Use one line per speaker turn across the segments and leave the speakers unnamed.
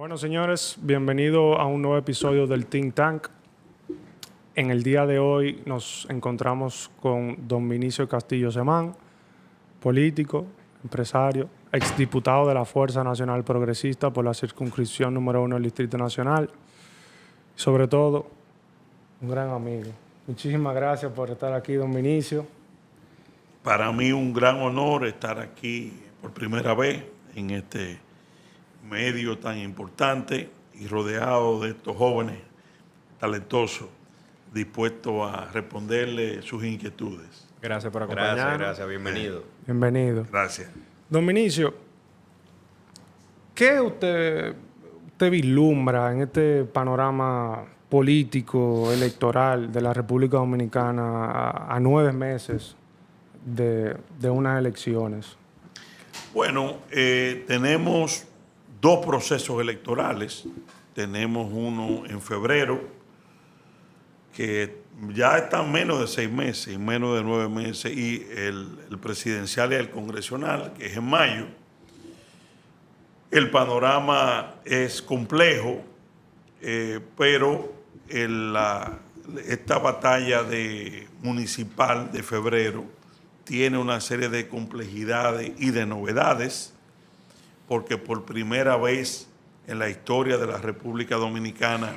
Bueno, señores, bienvenidos a un nuevo episodio del Think Tank. En el día de hoy nos encontramos con don Vinicio Castillo Semán, político, empresario, exdiputado de la Fuerza Nacional Progresista por la circunscripción número 1 del Distrito Nacional. Sobre todo, un gran amigo. Muchísimas gracias por estar aquí, don Vinicio.
Para mí un gran honor estar aquí por primera vez en este medio tan importante y rodeado de estos jóvenes talentosos dispuestos a responderle sus inquietudes.
Gracias por acompañarnos.
Gracias, bienvenido.
Bienvenido.
Gracias.
Don Vinicio, ¿qué usted vislumbra en este panorama político, electoral de la República Dominicana a 9 meses de unas elecciones?
Bueno, tenemos dos procesos electorales. Tenemos uno en febrero, que ya están menos de 6 meses y menos de 9 meses, y el presidencial y el congresional, que es en mayo. El panorama es complejo, pero esta batalla municipal de febrero tiene una serie de complejidades y de novedades, porque por primera vez en la historia de la República Dominicana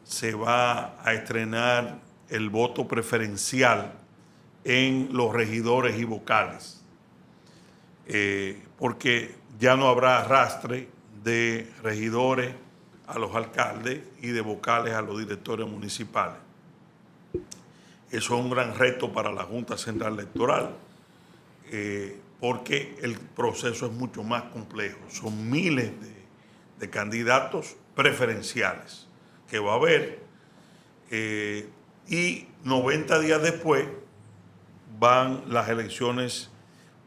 se va a estrenar el voto preferencial en los regidores y vocales, porque ya no habrá arrastre de regidores a los alcaldes y de vocales a los directores municipales. Eso es un gran reto para la Junta Central Electoral, porque el proceso es mucho más complejo. Son miles de candidatos preferenciales que va a haber, y 90 días después van las elecciones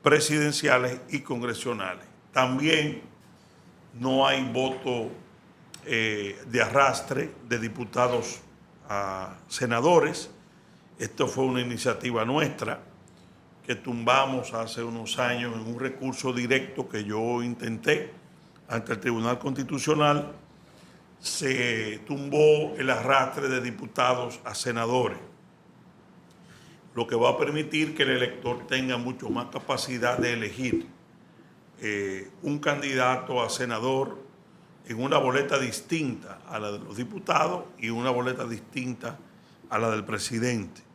presidenciales y congresionales. También no hay voto de arrastre de diputados a senadores. Esto fue una iniciativa nuestra que tumbamos hace unos años en un recurso directo que yo intenté ante el Tribunal Constitucional. Se tumbó el arrastre de diputados a senadores, lo que va a permitir que el elector tenga mucho más capacidad de elegir un candidato a senador en una boleta distinta a la de los diputados y una boleta distinta a la del presidente.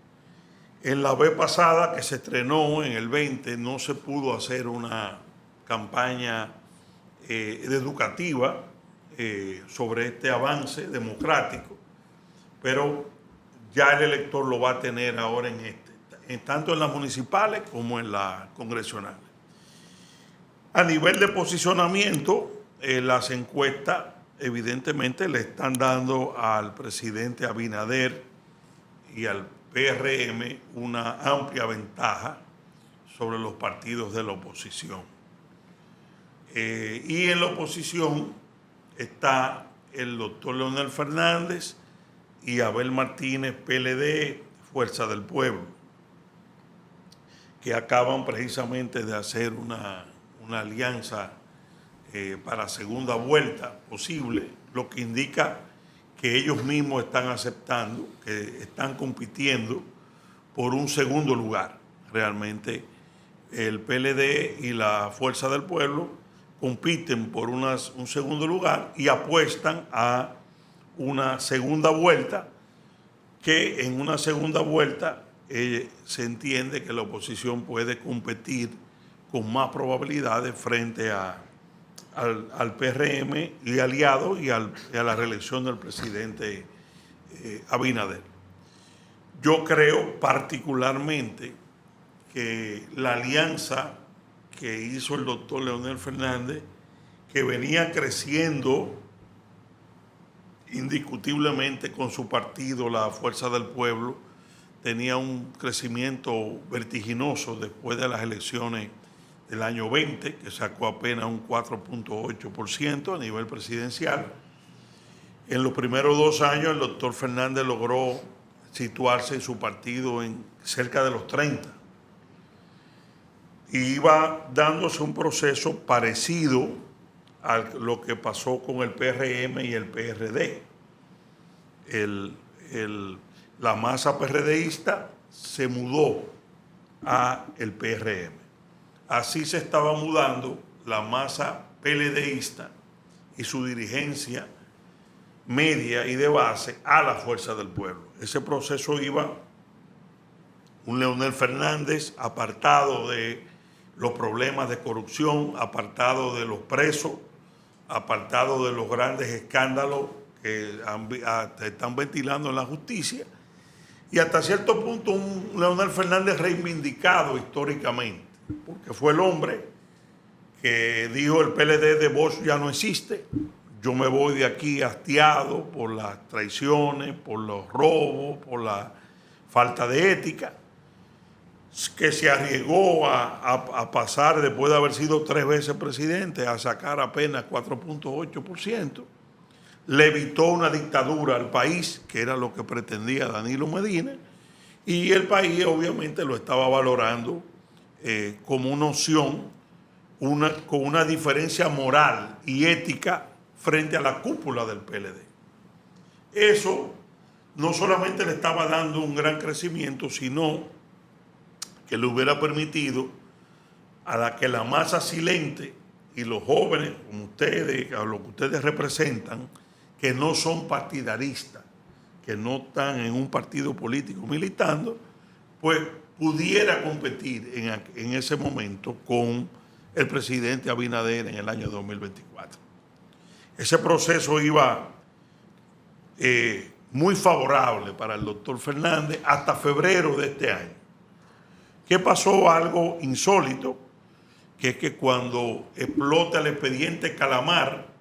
En la vez pasada que se estrenó en el 20 no se pudo hacer una campaña educativa sobre este avance democrático, pero ya el elector lo va a tener ahora tanto en las municipales como en las congresionales. A nivel de posicionamiento, las encuestas evidentemente le están dando al presidente Abinader y al PRM una amplia ventaja sobre los partidos de la oposición. Y en la oposición está el doctor Leonel Fernández y Abel Martínez, PLD, Fuerza del Pueblo, que acaban precisamente de hacer una alianza para segunda vuelta posible, lo que indica que ellos mismos están aceptando, que están compitiendo por un segundo lugar. Realmente el PLD y la Fuerza del Pueblo compiten por un segundo lugar y apuestan a una segunda vuelta, que en una segunda vuelta se entiende que la oposición puede competir con más probabilidades frente al PRM y aliados y a la reelección del presidente Abinader. Yo creo particularmente que la alianza que hizo el doctor Leonel Fernández, que venía creciendo indiscutiblemente con su partido, la Fuerza del Pueblo, tenía un crecimiento vertiginoso después de las elecciones del año 20, que sacó apenas un 4.8% a nivel presidencial. En los primeros 2 años, el doctor Fernández logró situarse en su partido en cerca de los 30. Y iba dándose un proceso parecido a lo que pasó con el PRM y el PRD. La masa PRDista se mudó a el PRM. Así se estaba mudando la masa PLDista y su dirigencia media y de base a la Fuerza del Pueblo. Ese proceso iba un Leonel Fernández apartado de los problemas de corrupción, apartado de los presos, apartado de los grandes escándalos que están ventilando en la justicia, y hasta cierto punto un Leonel Fernández reivindicado históricamente, porque fue el hombre que dijo: el PLD de Bosch ya no existe, yo me voy de aquí hastiado por las traiciones, por los robos, por la falta de ética, que se arriesgó a pasar, después de haber sido 3 veces presidente, a sacar apenas 4.8%. Le evitó una dictadura al país, que era lo que pretendía Danilo Medina, y el país obviamente lo estaba valorando como una opción, con una diferencia moral y ética frente a la cúpula del PLD. Eso no solamente le estaba dando un gran crecimiento, sino que le hubiera permitido a que la masa silente y los jóvenes como ustedes, a lo que ustedes representan, que no son partidaristas, que no están en un partido político militando, pues pudiera competir en ese momento con el presidente Abinader en el año 2024. Ese proceso iba muy favorable para el doctor Fernández hasta febrero de este año. ¿Qué pasó? Algo insólito, que es que cuando explota el expediente Calamar,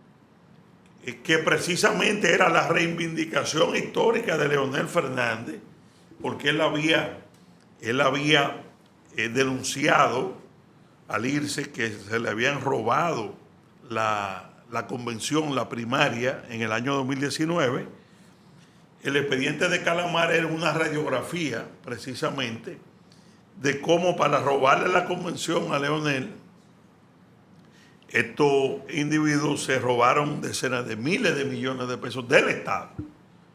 que precisamente era la reivindicación histórica de Leonel Fernández, porque él había denunciado al irse que se le habían robado la convención, la primaria, en el año 2019. El expediente de Calamar era una radiografía precisamente de cómo, para robarle la convención a Leonel, estos individuos se robaron decenas de miles de millones de pesos del Estado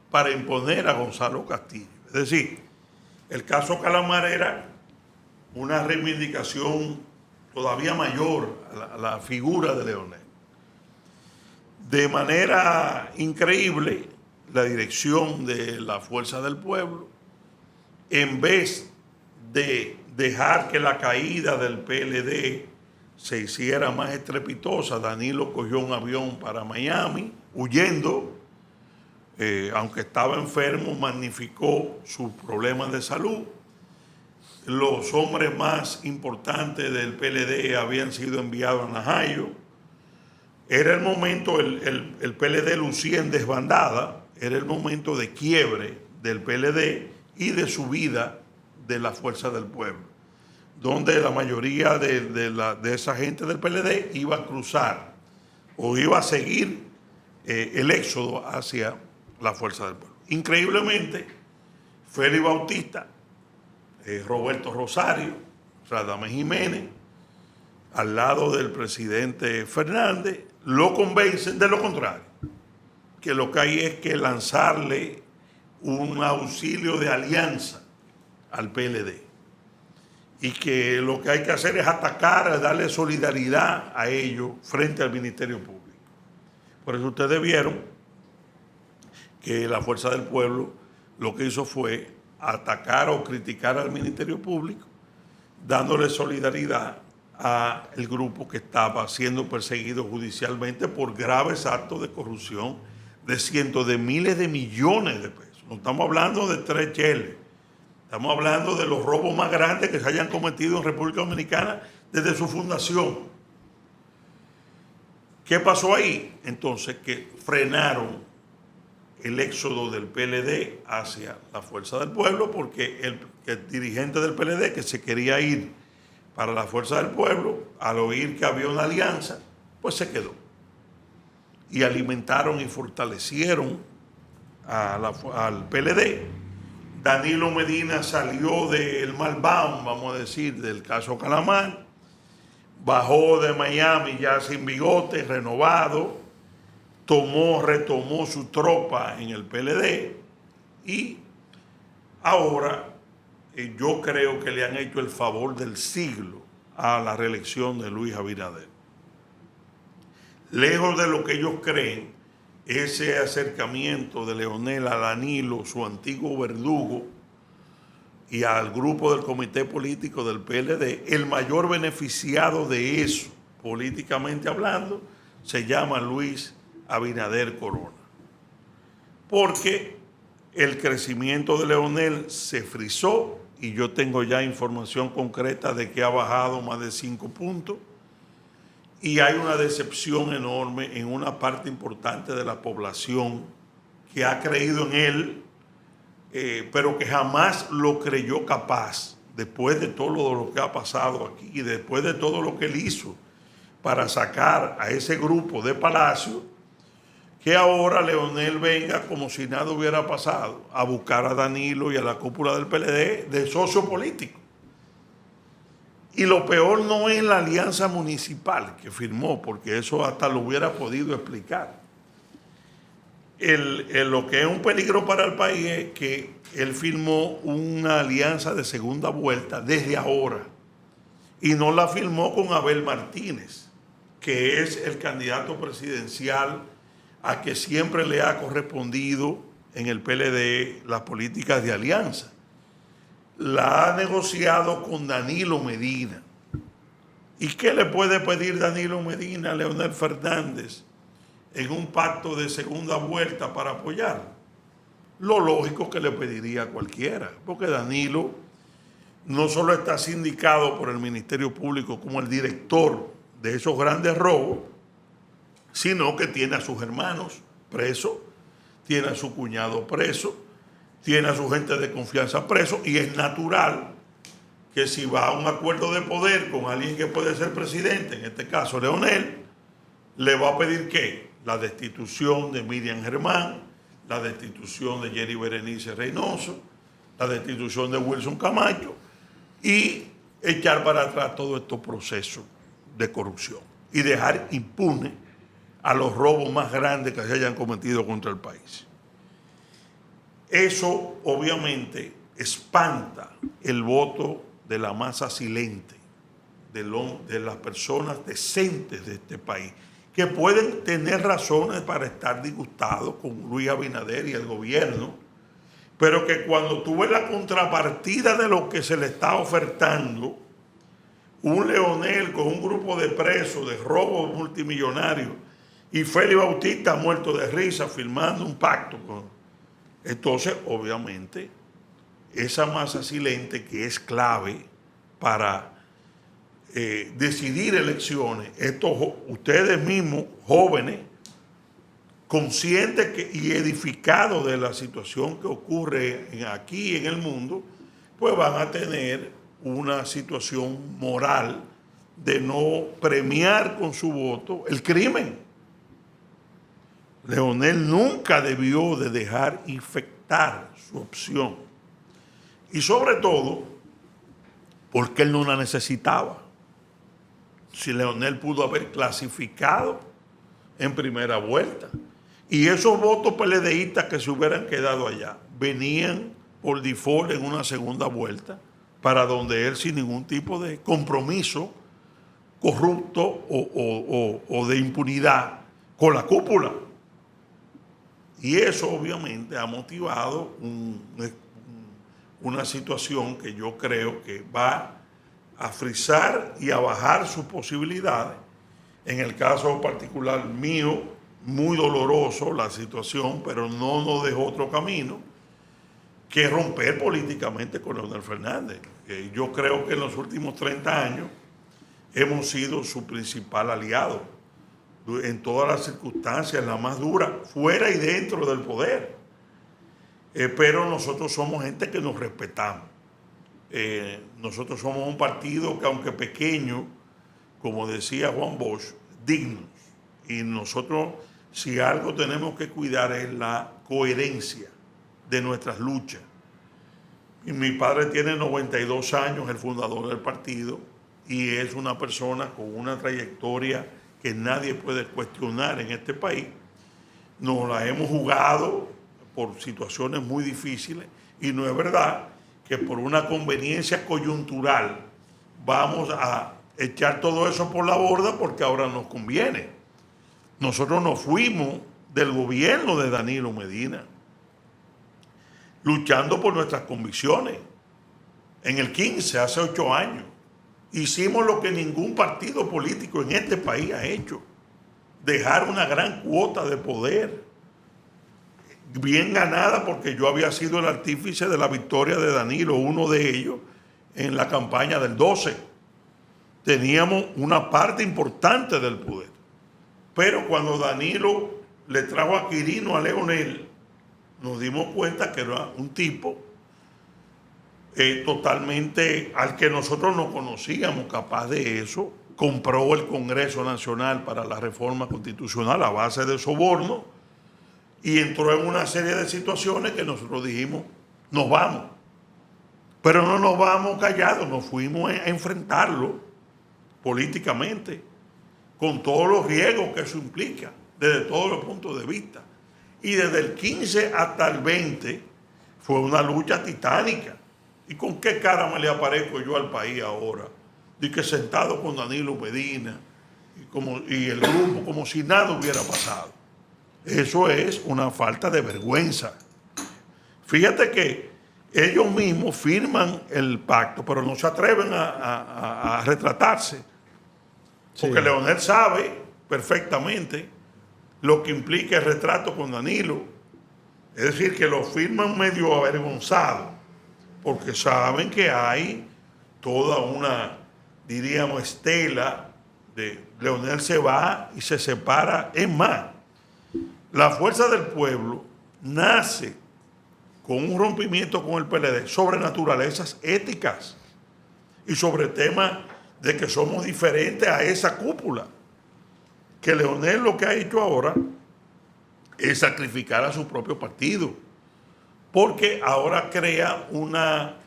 para imponer a Gonzalo Castillo. Es decir, el caso Calamar era una reivindicación todavía mayor a la figura de Leonel. De manera increíble, la dirección de la Fuerza del Pueblo, en vez de dejar que la caída del PLD se hiciera más estrepitosa, Danilo cogió un avión para Miami, huyendo, aunque estaba enfermo, magnificó sus problemas de salud. Los hombres más importantes del PLD habían sido enviados a Najayo. Era el momento, el PLD lucía en desbandada, era el momento de quiebre del PLD y de subida de la Fuerza del Pueblo, donde la mayoría de esa gente del PLD iba a cruzar o iba a seguir el éxodo hacia la Fuerza del Pueblo. Increíblemente, Félix Bautista, Roberto Rosario, Radamés Jiménez, al lado del presidente Fernández, lo convencen de lo contrario, que lo que hay es que lanzarle un auxilio de alianza al PLD y que lo que hay que hacer es atacar, darle solidaridad a ellos frente al Ministerio Público. Por eso ustedes vieron que la Fuerza del Pueblo lo que hizo fue atacar o criticar al Ministerio Público, dándole solidaridad al grupo que estaba siendo perseguido judicialmente por graves actos de corrupción de cientos de miles de millones de pesos. No estamos hablando de 3 cheles, estamos hablando de los robos más grandes que se hayan cometido en República Dominicana desde su fundación. ¿Qué pasó ahí? Entonces, que frenaron el éxodo del PLD hacia la Fuerza del Pueblo, porque el dirigente del PLD que se quería ir para la Fuerza del Pueblo, al oír que había una alianza, pues se quedó. Y alimentaron y fortalecieron al PLD. Danilo Medina salió del malván, vamos a decir, del caso Calamar, bajó de Miami ya sin bigote, renovado, retomó su tropa en el PLD y ahora yo creo que le han hecho el favor del siglo a la reelección de Luis Abinader. Lejos de lo que ellos creen, ese acercamiento de Leonel a Danilo, su antiguo verdugo, y al grupo del comité político del PLD, el mayor beneficiado de eso, políticamente hablando, se llama Luis Abinader Corona. Porque el crecimiento de Leonel se frizó y yo tengo ya información concreta de que ha bajado más de 5 puntos y hay una decepción enorme en una parte importante de la población que ha creído en él, pero que jamás lo creyó capaz, después de todo lo que ha pasado aquí y después de todo lo que él hizo para sacar a ese grupo de Palacio, que ahora Leonel venga como si nada hubiera pasado a buscar a Danilo y a la cúpula del PLD de socio político. Y lo peor no es la alianza municipal que firmó, porque eso hasta lo hubiera podido explicar. Lo que es un peligro para el país es que él firmó una alianza de segunda vuelta desde ahora y no la firmó con Abel Martínez, que es el candidato presidencial a que siempre le ha correspondido en el PLD las políticas de alianza. La ha negociado con Danilo Medina. ¿Y qué le puede pedir Danilo Medina a Leonel Fernández en un pacto de segunda vuelta para apoyarlo? Lo lógico que le pediría a cualquiera, porque Danilo no solo está sindicado por el Ministerio Público como el director de esos grandes robos, sino que tiene a sus hermanos presos, tiene a su cuñado preso, tiene a su gente de confianza preso, y es natural que si va a un acuerdo de poder con alguien que puede ser presidente, en este caso Leonel, le va a pedir ¿qué? La destitución de Miriam Germán, la destitución de Jerry Berenice Reynoso, la destitución de Wilson Camacho y echar para atrás todos estos procesos de corrupción y dejar impune a los robos más grandes que se hayan cometido contra el país. Eso obviamente espanta el voto de la masa silente, de las personas decentes de este país, que pueden tener razones para estar disgustados con Luis Abinader y el gobierno, pero que cuando tú ves la contrapartida de lo que se le está ofertando, un Leonel con un grupo de presos de robos multimillonarios y Félix Bautista muerto de risa firmando un pacto entonces obviamente esa masa silente, que es clave para decidir elecciones, ustedes mismos jóvenes conscientes y edificados de la situación que ocurre aquí en el mundo, pues van a tener una situación moral de no premiar con su voto el crimen. Leonel nunca debió de dejar infectar su opción. Y sobre todo, porque él no la necesitaba. Si Leonel pudo haber clasificado en primera vuelta, y esos votos PLDistas que se hubieran quedado allá, venían por default en una segunda vuelta, para donde él sin ningún tipo de compromiso corrupto o de impunidad con la cúpula. Y eso obviamente ha motivado una situación que yo creo que va a frizar y a bajar sus posibilidades. En el caso particular mío, muy doloroso la situación, pero no nos dejó otro camino que romper políticamente con Leonel Fernández. Yo creo que en los últimos 30 años hemos sido su principal aliado en todas las circunstancias, las más duras, fuera y dentro del poder. Pero nosotros somos gente que nos respetamos. Nosotros somos un partido que, aunque pequeño, como decía Juan Bosch, dignos. Y nosotros, si algo tenemos que cuidar, es la coherencia de nuestras luchas. Y mi padre tiene 92 años, el fundador del partido, y es una persona con una trayectoria que nadie puede cuestionar en este país. Nos la hemos jugado por situaciones muy difíciles y no es verdad que por una conveniencia coyuntural vamos a echar todo eso por la borda porque ahora nos conviene. Nosotros nos fuimos del gobierno de Danilo Medina luchando por nuestras convicciones. En el 15, hace 8 años, hicimos lo que ningún partido político en este país ha hecho: dejar una gran cuota de poder, bien ganada, porque yo había sido el artífice de la victoria de Danilo, uno de ellos, en la campaña del 12. Teníamos una parte importante del poder. Pero cuando Danilo le trajo a Quirino a Leonel, nos dimos cuenta que era un tipo totalmente al que nosotros no conocíamos capaz de eso. Compró el Congreso Nacional para la reforma constitucional a base de soborno y entró en una serie de situaciones que nosotros dijimos, nos vamos. Pero no nos vamos callados, nos fuimos a enfrentarlo políticamente, con todos los riesgos que eso implica, desde todos los puntos de vista. Y desde el 15 hasta el 20 fue una lucha titánica. ¿Y con qué cara me le aparezco yo al país ahora? De que sentado con Danilo Medina y el grupo, como si nada hubiera pasado. Eso es una falta de vergüenza. Fíjate que ellos mismos firman el pacto, pero no se atreven a retratarse. Porque sí, Leonel sabe perfectamente lo que implica el retrato con Danilo. Es decir, que lo firman medio avergonzado, porque saben que hay toda una, diríamos, estela de Leonel se va y se separa. Es más, la Fuerza del Pueblo nace con un rompimiento con el PLD sobre naturalezas éticas y sobre temas de que somos diferentes a esa cúpula. Que Leonel lo que ha hecho ahora es sacrificar a su propio partido, porque ahora crea una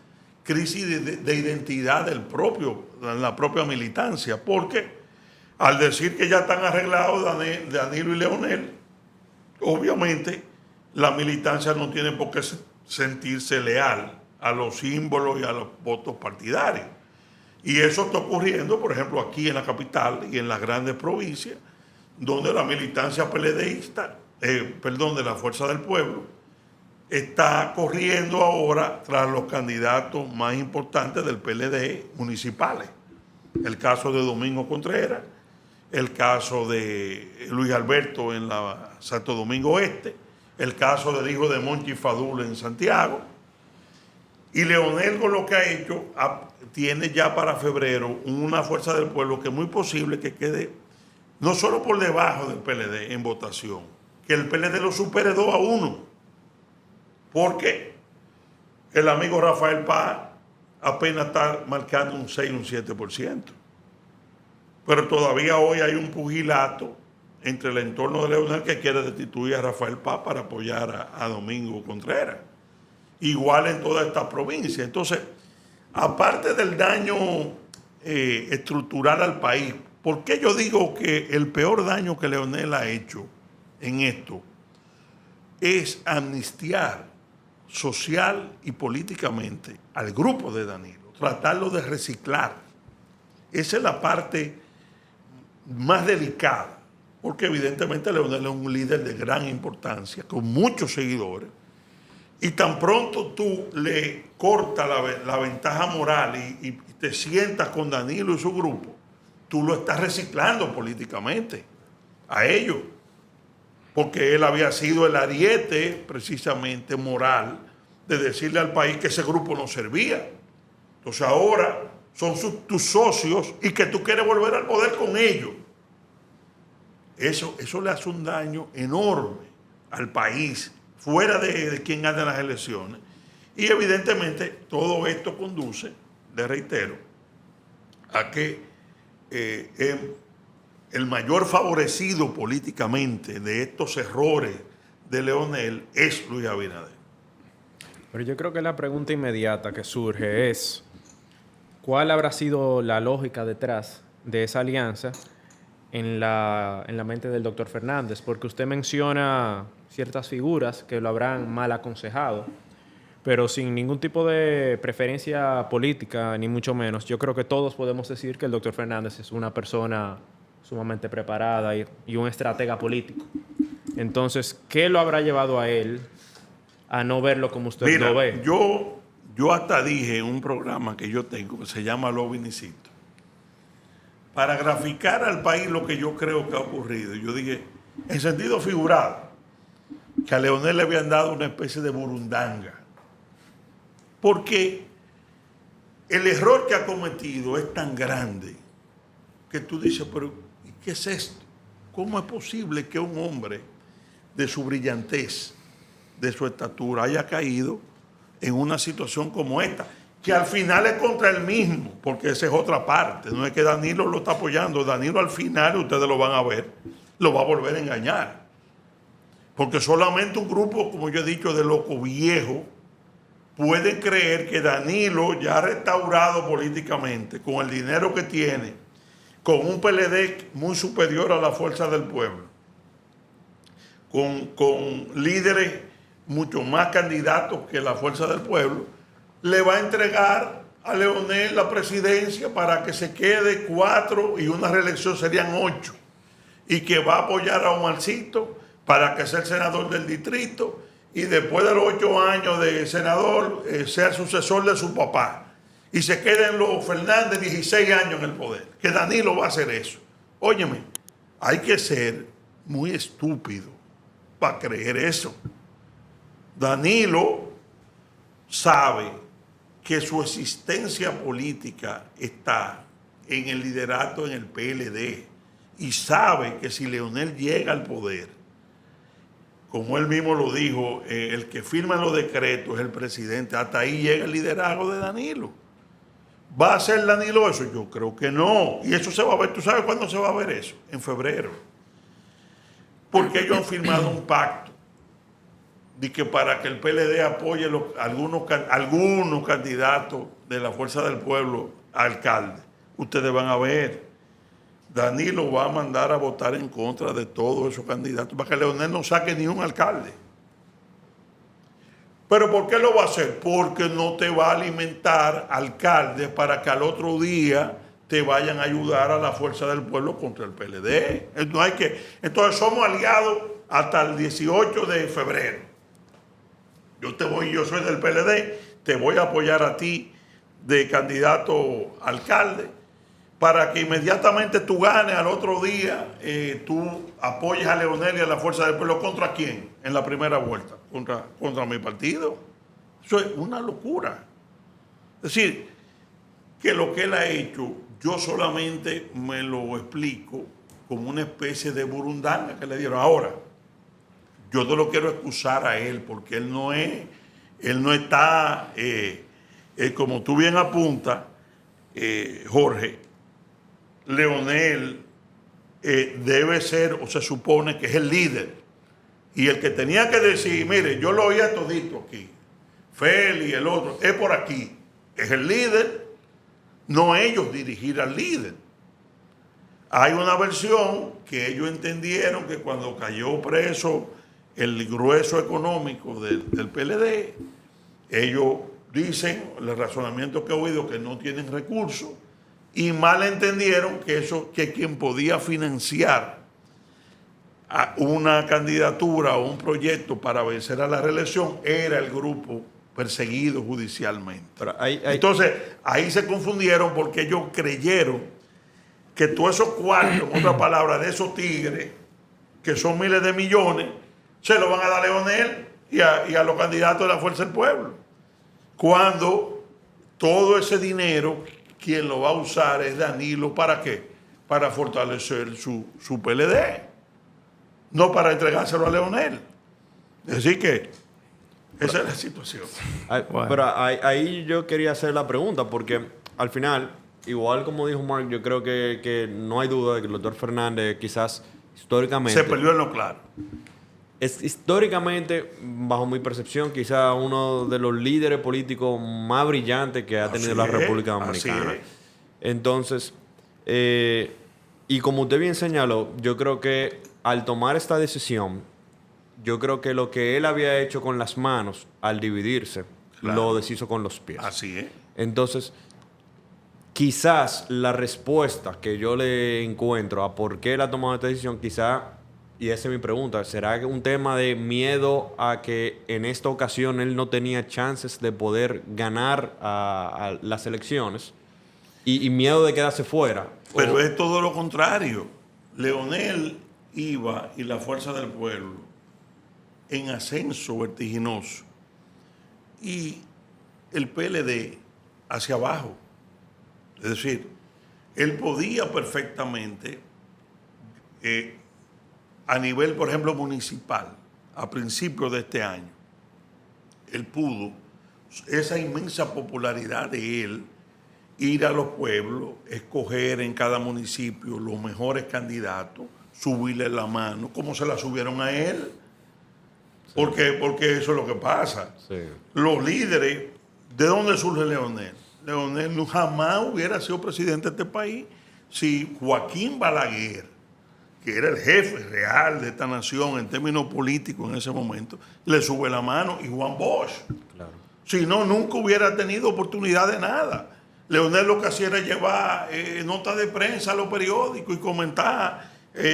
crisis de identidad de la propia militancia, porque al decir que ya están arreglados Danilo y Leonel, obviamente la militancia no tiene por qué sentirse leal a los símbolos y a los votos partidarios. Y eso está ocurriendo, por ejemplo, aquí en la capital y en las grandes provincias, donde la militancia PLDista, de la Fuerza del Pueblo, está corriendo ahora tras los candidatos más importantes del PLD municipales. El caso de Domingo Contreras, el caso de Luis Alberto en la Santo Domingo Este, el caso del hijo de Monchi Fadul en Santiago. Y Leonel, con lo que ha hecho, tiene ya para febrero una Fuerza del Pueblo que es muy posible que quede no solo por debajo del PLD en votación, que el PLD lo supere 2-1, porque el amigo Rafael Paz apenas está marcando un 6, un 7%. Pero todavía hoy hay un pugilato entre el entorno de Leonel que quiere destituir a Rafael Paz para apoyar a Domingo Contreras. Igual en toda esta provincia. Entonces, aparte del daño estructural al país, ¿por qué yo digo que el peor daño que Leonel ha hecho en esto es amnistiar social y políticamente al grupo de Danilo, tratarlo de reciclar? Esa es la parte más delicada, porque evidentemente Leonel es un líder de gran importancia, con muchos seguidores, y tan pronto tú le cortas la ventaja moral y te sientas con Danilo y su grupo, tú lo estás reciclando políticamente a ellos, porque él había sido el ariete precisamente moral de decirle al país que ese grupo no servía. Entonces ahora son tus socios y que tú quieres volver al poder con ellos. Eso le hace un daño enorme al país, fuera de quien gane las elecciones. Y evidentemente todo esto conduce, le reitero, a que el mayor favorecido políticamente de estos errores de Leonel es Luis Abinader.
Pero yo creo que la pregunta inmediata que surge es, ¿cuál habrá sido la lógica detrás de esa alianza en la mente del doctor Fernández? Porque usted menciona ciertas figuras que lo habrán mal aconsejado, pero sin ningún tipo de preferencia política, ni mucho menos. Yo creo que todos podemos decir que el doctor Fernández es una persona sumamente preparada y un estratega político. Entonces, ¿qué lo habrá llevado a él a no verlo como usted lo ve?
Yo hasta dije en un programa que yo tengo que se llama Los Vinicitos, para graficar al país lo que yo creo que ha ocurrido. Yo dije, en sentido figurado, que a Leonel le habían dado una especie de burundanga. Porque el error que ha cometido es tan grande que tú dices, pero ¿qué es esto? ¿Cómo es posible que un hombre de su brillantez, de su estatura, haya caído en una situación como esta? Que al final es contra él mismo, porque esa es otra parte. No es que Danilo lo está apoyando. Danilo al final, ustedes lo van a ver, lo va a volver a engañar. Porque solamente un grupo, como yo he dicho, de locos viejos, puede creer que Danilo, ya restaurado políticamente, con el dinero que tiene, con un PLD muy superior a la fuerza del pueblo, con líderes mucho más candidatos que la fuerza del pueblo, le va a entregar a Leonel la presidencia para que se quede 4 y una reelección serían 8, y que va a apoyar a Omarcito para que sea el senador del distrito y después de los 8 años de senador sea el sucesor de su papá y se queden los Fernández 16 años en el poder, que Danilo va a hacer eso. Óyeme, hay que ser muy estúpido para creer eso. Danilo sabe que su existencia política está en el liderato en el PLD y sabe que si Leonel llega al poder, como él mismo lo dijo, el que firma los decretos es el presidente, hasta ahí llega el liderazgo de Danilo. ¿Va a hacer Danilo eso? Yo creo que no. Y eso se va a ver. ¿Tú sabes cuándo se va a ver eso? En febrero. Porque ellos han firmado un pacto de que para que el PLD apoye algunos candidatos de la Fuerza del Pueblo a alcalde. Ustedes van a ver, Danilo va a mandar a votar en contra de todos esos candidatos para que Leonel no saque ni un alcalde. ¿Pero por qué lo va a hacer? Porque no te va a alimentar alcaldes para que al otro día te vayan a ayudar a la Fuerza del Pueblo contra el PLD. Entonces somos aliados hasta el 18 de febrero. Yo soy del PLD, te voy a apoyar a ti de candidato a alcalde para que inmediatamente tú ganes al otro día, tú apoyes a Leonel y a la Fuerza del Pueblo. ¿Contra quién? En la primera vuelta. Contra mi partido. Eso es una locura. Es decir, que lo que él ha hecho, yo solamente me lo explico como una especie de burundanga que le dieron. Ahora, yo no lo quiero excusar a él, porque él no está, como tú bien apuntas, Jorge, Leonel debe ser, o se supone que es el líder. Y el que tenía que decir, mire, yo lo oía todito aquí, Feli, el otro, es por aquí, es el líder, no ellos dirigir al líder. Hay una versión que ellos entendieron que cuando cayó preso el grueso económico del PLD, ellos dicen, el razonamiento que he oído, que no tienen recursos, y mal entendieron que quien podía financiar a una candidatura o un proyecto para vencer a la reelección era el grupo perseguido judicialmente. Entonces, ahí se confundieron porque ellos creyeron que todos esos cuartos, en otras palabras, de esos tigres, que son miles de millones, se lo van a dar a Leonel y a los candidatos de la Fuerza del Pueblo. Cuando todo ese dinero, quien lo va a usar es Danilo. ¿Para qué? Para fortalecer su PLD. No para entregárselo a Leonel. Así que esa es la situación.
Bueno. Pero ahí yo quería hacer la pregunta, porque al final, igual como dijo Mark, yo creo que no hay duda de que el doctor Fernández quizás históricamente...
Se perdió en lo claro.
es históricamente, bajo mi percepción, quizá uno de los líderes políticos más brillantes que ha tenido la República Dominicana. Entonces, y como usted bien señaló, yo creo que al tomar esta decisión, yo creo que lo que él había hecho con las manos al dividirse, lo deshizo con los pies.
Así es.
Entonces, quizás la respuesta que yo le encuentro a por qué él ha tomado esta decisión, quizá, y esa es mi pregunta, ¿será un tema de miedo a que en esta ocasión él no tenía chances de poder ganar a las elecciones y miedo de quedarse fuera?
Pero es todo lo contrario. Leonel iba y la Fuerza del Pueblo en ascenso vertiginoso y el PLD hacia abajo. Es decir, él podía perfectamente, a nivel, por ejemplo, municipal, a principios de este año, él pudo, esa inmensa popularidad de él, ir a los pueblos, escoger en cada municipio los mejores candidatos, subirle la mano, como se la subieron a él. Sí. Porque eso es lo que pasa. Sí. Los líderes, ¿de dónde surge Leonel? Leonel jamás hubiera sido presidente de este país si Joaquín Balaguer, que era el jefe real de esta nación en términos políticos en ese momento, le sube la mano, y Juan Bosch. Claro. Si no, nunca hubiera tenido oportunidad de nada. Leonel lo que hacía era llevar notas de prensa a los periódicos y comentar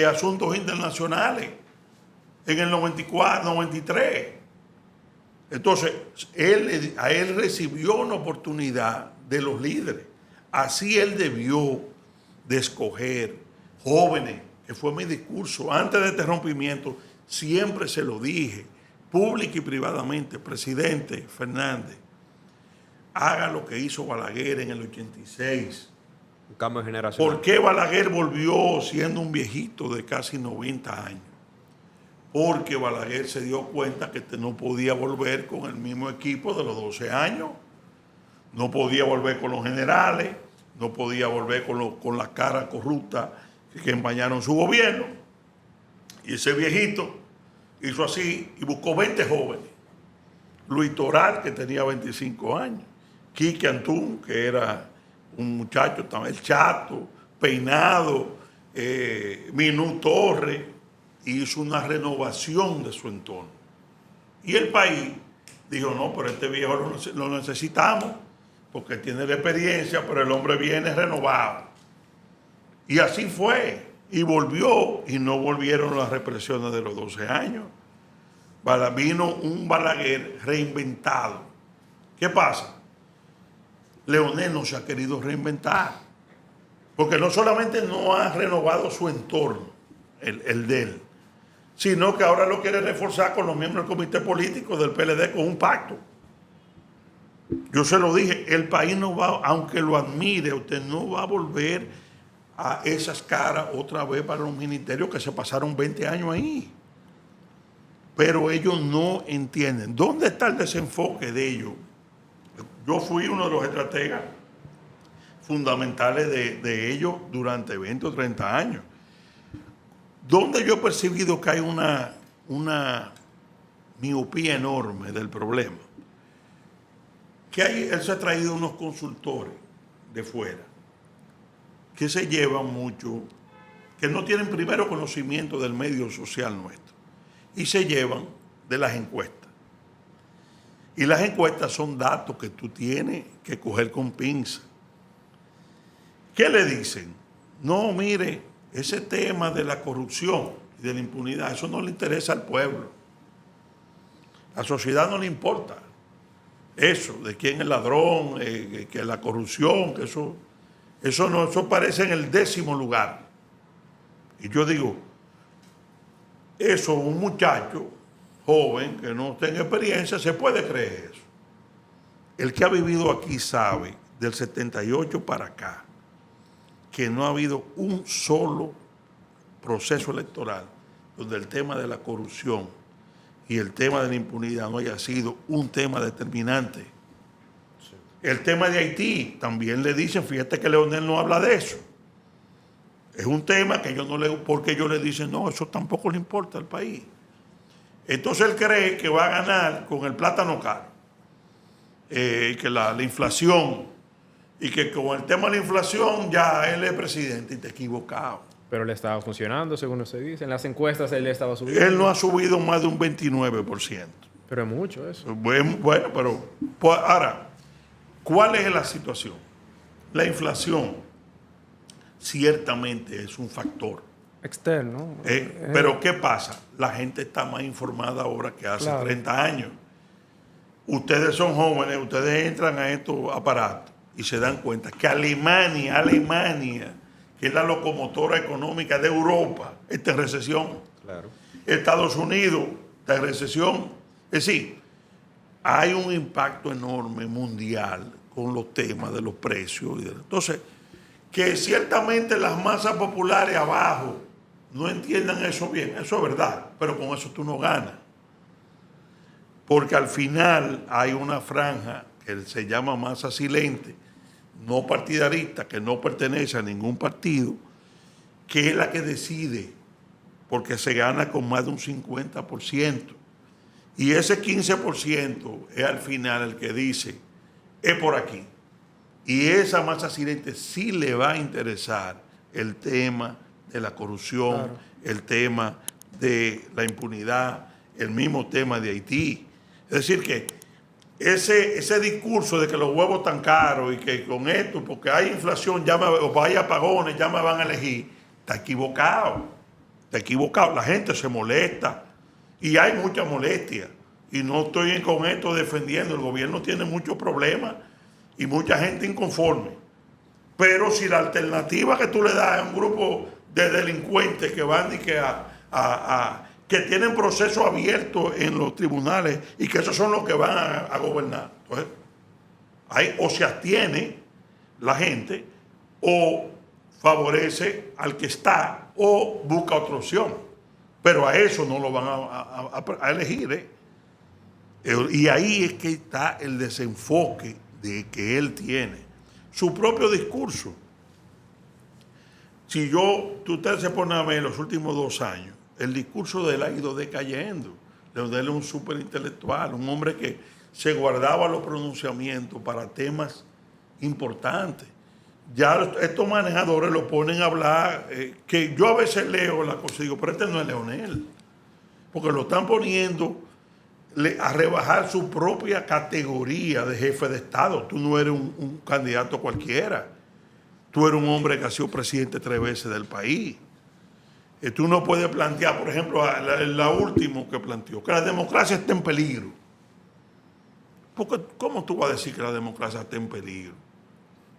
asuntos internacionales en el 94, 93. Entonces, a él recibió una oportunidad de los líderes. Así él debió de escoger jóvenes, que fue mi discurso. Antes de este rompimiento, siempre se lo dije, pública y privadamente, presidente Fernández, haga lo que hizo Balaguer en el 86.
Un cambio generacional.
¿Por qué Balaguer volvió siendo un viejito de casi 90 años? Porque Balaguer se dio cuenta que no podía volver con el mismo equipo de los 12 años. No podía volver con los generales, no podía volver con la cara corrupta que empañaron su gobierno. Y ese viejito hizo así y buscó 20 jóvenes. Luis Toral, que tenía 25 años. Quique Antún, que era un muchacho, el chato, peinado, Minú Torres, hizo una renovación de su entorno. Y el país dijo, no, pero este viejo lo necesitamos, porque tiene la experiencia, pero el hombre viene renovado. Y así fue, y volvió, y no volvieron las represiones de los 12 años. Vino un Balaguer reinventado. ¿Qué pasa? Leonel no se ha querido reinventar, porque no solamente no ha renovado su entorno, el de él, sino que ahora lo quiere reforzar con los miembros del comité político del PLD con un pacto. Yo se lo dije, el país no va, aunque lo admire, usted no va a volver a esas caras otra vez para los ministerios que se pasaron 20 años ahí. Pero ellos no entienden. ¿Dónde está el desenfoque de ellos? Yo fui uno de los estrategas fundamentales de ellos durante 20 o 30 años. ¿Dónde yo he percibido que hay una miopía enorme del problema? Que él se ha traído unos consultores de fuera que se llevan mucho, que no tienen primero conocimiento del medio social nuestro y se llevan de las encuestas. Y las encuestas son datos que tú tienes que coger con pinza. ¿Qué le dicen? No, mire, ese tema de la corrupción y de la impunidad, eso no le interesa al pueblo. A la sociedad no le importa. Eso, de quién es ladrón, que la corrupción, que eso parece en el 10º lugar. Y yo digo, eso un muchacho joven que no tenga experiencia se puede creer eso. El que ha vivido aquí sabe, del 78 para acá, que no ha habido un solo proceso electoral donde el tema de la corrupción y el tema de la impunidad no haya sido un tema determinante. Sí. El tema de Haití, también le dicen, fíjate que Leonel no habla de eso. Es un tema que porque ellos le dicen, no, eso tampoco le importa al país. Entonces él cree que va a ganar con el plátano caro, que la inflación, y que con el tema de la inflación ya él es presidente, y te equivocado.
Pero le estaba funcionando, según usted dice. En las encuestas él estaba subiendo.
Él no ha subido más de un 29%.
Pero es mucho eso.
Bueno, pero pues, ahora, ¿cuál es la situación? La inflación ciertamente es un factor.
Externo.
Pero ¿qué pasa? La gente está más informada ahora que hace 30 años. Ustedes son jóvenes, ustedes entran a estos aparatos y se dan cuenta que Alemania, que es la locomotora económica de Europa, está en recesión.
Claro.
Estados Unidos está en recesión. Es decir, hay un impacto enorme mundial con los temas de los precios. Entonces, que ciertamente las masas populares abajo no entiendan eso bien, eso es verdad, pero con eso tú no ganas. Porque al final hay una franja que se llama masa silente, no partidarista, que no pertenece a ningún partido, que es la que decide, porque se gana con más de un 50%. Y ese 15% es al final el que dice, es por aquí. Y esa masa silente sí le va a interesar el tema de la corrupción, claro, el tema de la impunidad, el mismo tema de Haití. Es decir, que ese discurso de que los huevos están caros y que con esto, porque hay inflación, o hay apagones, ya me van a elegir, está equivocado. Está equivocado. La gente se molesta y hay mucha molestia. Y no estoy con esto defendiendo. El gobierno tiene muchos problemas y mucha gente inconforme. Pero si la alternativa que tú le das a un grupo de delincuentes que van y que tienen procesos abiertos en los tribunales y que esos son los que van a gobernar. Entonces, o se abstiene la gente o favorece al que está o busca otra opción. Pero a eso no lo van a elegir. Y ahí es que está el desenfoque de que él tiene. Su propio discurso. Si usted se pone a ver en los últimos 2 años, el discurso de él ha ido decayendo. Él es un súper intelectual, un hombre que se guardaba los pronunciamientos para temas importantes. Ya estos manejadores lo ponen a hablar, que yo a veces leo la cosa y digo, pero este no es Leonel, porque lo están poniendo a rebajar su propia categoría de jefe de Estado. Tú no eres un candidato cualquiera. Tú eres un hombre que ha sido presidente 3 veces del país. Tú no puedes plantear, por ejemplo, la última que planteó, que la democracia está en peligro. Porque, ¿cómo tú vas a decir que la democracia está en peligro?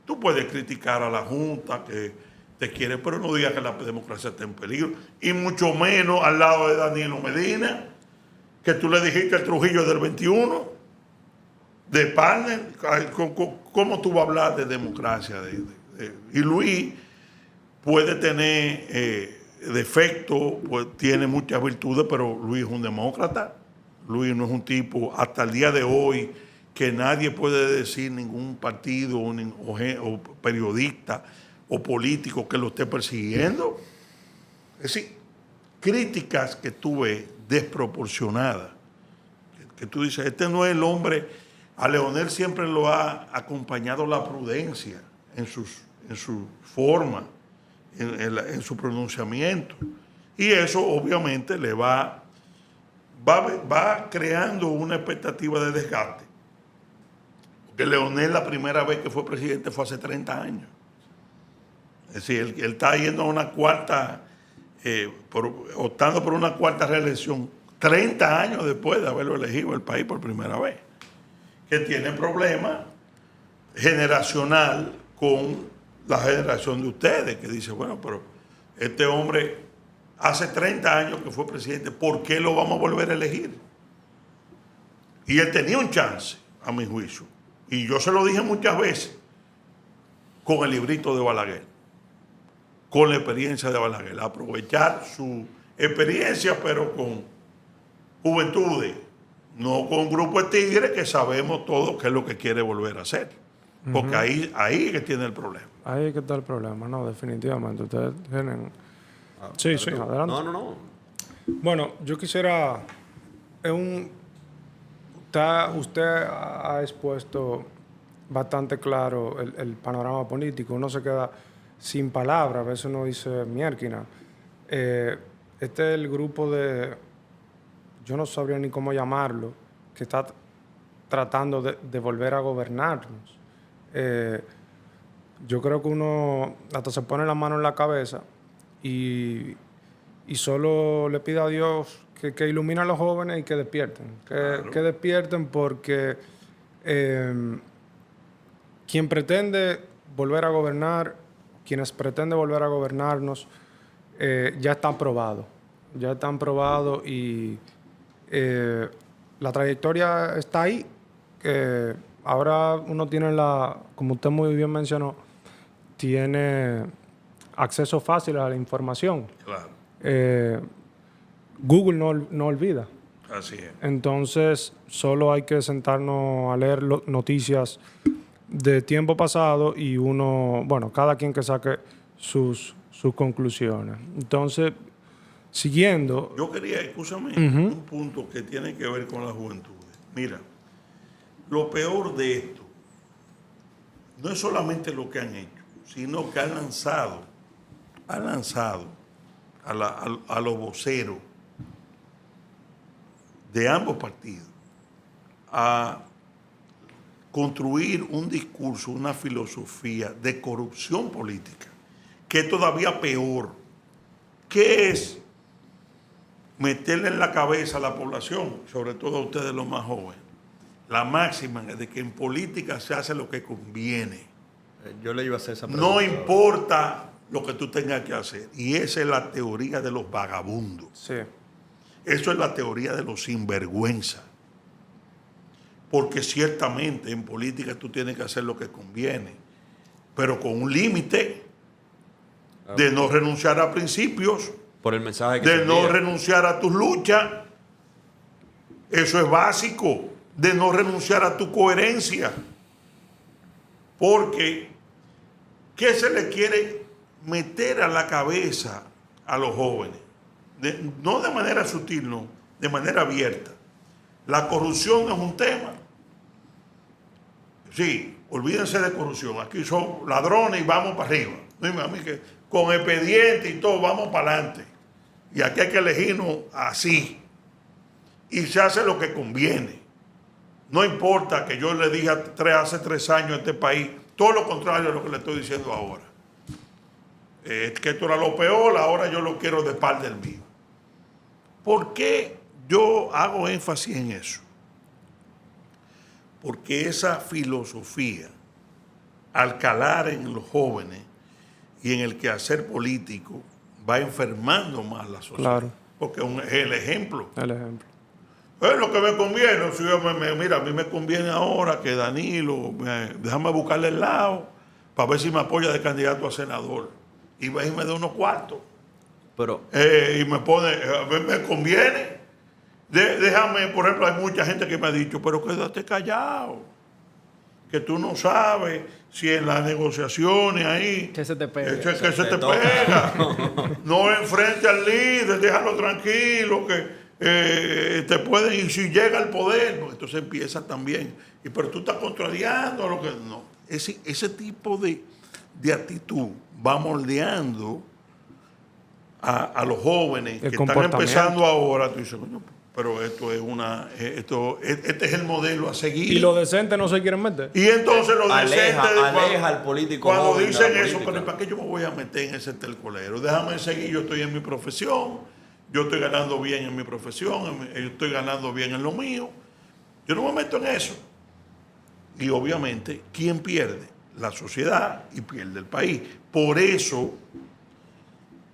Tú puedes criticar a la Junta que te quiere, pero no digas que la democracia está en peligro. Y mucho menos al lado de Danilo Medina, que tú le dijiste el Trujillo del 21, de partner. ¿Cómo tú vas a hablar de democracia? Y Luis puede tener defectos, pues tiene muchas virtudes, pero Luis es un demócrata. Luis no es un tipo, hasta el día de hoy, que nadie puede decir ningún partido o periodista o político que lo esté persiguiendo. Es decir, críticas que tú ves desproporcionadas, que tú dices, este no es el hombre. A Leonel siempre lo ha acompañado la prudencia en su forma, en su pronunciamiento. Y eso obviamente le va creando una expectativa de desgaste. Porque Leonel la primera vez que fue presidente fue hace 30 años. Es decir, él está yendo a una cuarta, optando por una cuarta reelección 30 años después de haberlo elegido el país por primera vez. Que tiene problemas generacional con la generación de ustedes, que dice, bueno, pero este hombre hace 30 años que fue presidente, ¿por qué lo vamos a volver a elegir? Y él tenía un chance, a mi juicio, y yo se lo dije muchas veces, con el librito de Balaguer, con la experiencia de Balaguer, aprovechar su experiencia, pero con juventudes, no con un grupo de tigres que sabemos todos qué es lo que quiere volver a hacer. Porque ahí es que tiene el problema.
Ahí es que está el problema, no, definitivamente. Ustedes tienen... Sí, adelante.
No.
Bueno, yo quisiera Usted ha expuesto bastante claro el panorama político. Uno se queda sin palabras, a veces uno dice miérquina. Este es el grupo yo no sabría ni cómo llamarlo, que está tratando de volver a gobernarnos. Yo creo que uno hasta se pone la mano en la cabeza y solo le pide a Dios que ilumine a los jóvenes y que despierten.
Claro.
Que despierten porque quien pretende volver a gobernar, quienes pretenden volver a gobernarnos, ya están probados. Ya están probados y la trayectoria está ahí. Ahora uno tiene como usted muy bien mencionó, tiene acceso fácil a la información.
Claro.
Google no olvida.
Así es.
Entonces, solo hay que sentarnos a leer noticias de tiempo pasado y cada quien que saque sus conclusiones. Entonces, siguiendo...
Yo quería, escúchame, un punto que tiene que ver con la juventud. Mira, lo peor de esto no es solamente lo que han hecho, sino que han lanzado a los voceros de ambos partidos a construir un discurso, una filosofía de corrupción política, que es todavía peor, que es meterle en la cabeza a la población, sobre todo a ustedes los más jóvenes, la máxima de que en política se hace lo que conviene.
Yo le iba a hacer esa pregunta.
No importa lo que tú tengas que hacer. Y esa es la teoría de los vagabundos.
Sí.
Eso es la teoría de los sinvergüenza. Porque ciertamente en política tú tienes que hacer lo que conviene, pero con un límite de no renunciar a principios,
por el mensaje que
de
se
no
envía.
renunciar a tus luchas. Eso es básico, de no renunciar a tu coherencia. Porque, ¿qué se le quiere meter a la cabeza a los jóvenes? No de manera sutil, no, de manera abierta. La corrupción es un tema. Sí, olvídense de corrupción. Aquí son ladrones y vamos para arriba. No, a mí que con expediente y todo, vamos para adelante. Y aquí hay que elegirnos así. Y se hace lo que conviene. No importa que yo le dije hace 3 años a este país, todo lo contrario a lo que le estoy diciendo ahora. Que esto era lo peor, ahora yo lo quiero de par del mío. ¿Por qué yo hago énfasis en eso? Porque esa filosofía, al calar en los jóvenes y en el quehacer político, va enfermando más la sociedad.
Claro.
Porque es el ejemplo.
El ejemplo.
Es lo que me conviene. Si yo mira, a mí me conviene ahora que Danilo, déjame buscarle el lado para ver si me apoya de candidato a senador. Y va y me da unos cuartos.
Pero,
Y me pone, me conviene. Déjame, por ejemplo, hay mucha gente que me ha dicho, pero quédate callado. Que tú no sabes si en las negociaciones ahí...
Que se te pega.
Que se te pega. No enfrente al líder, déjalo tranquilo, que te pueden... Y si llega al poder, pues entonces empieza también. Pero tú estás contrariando lo que... No. Ese tipo de actitud va moldeando a los jóvenes que están empezando ahora. Tú dices, coño, pero esto es este es el modelo a seguir.
Y los decentes no se quieren meter.
Y entonces los decentes
aleja al político
cuando
joven
dicen
de la
eso,
política.
pero ¿para qué yo me voy a meter en ese tercolero? Déjame seguir, yo estoy en mi profesión, yo estoy ganando bien en mi profesión, yo estoy ganando bien en lo mío. Yo no me meto en eso. Y obviamente, ¿quién pierde? La sociedad y pierde el país. Por eso,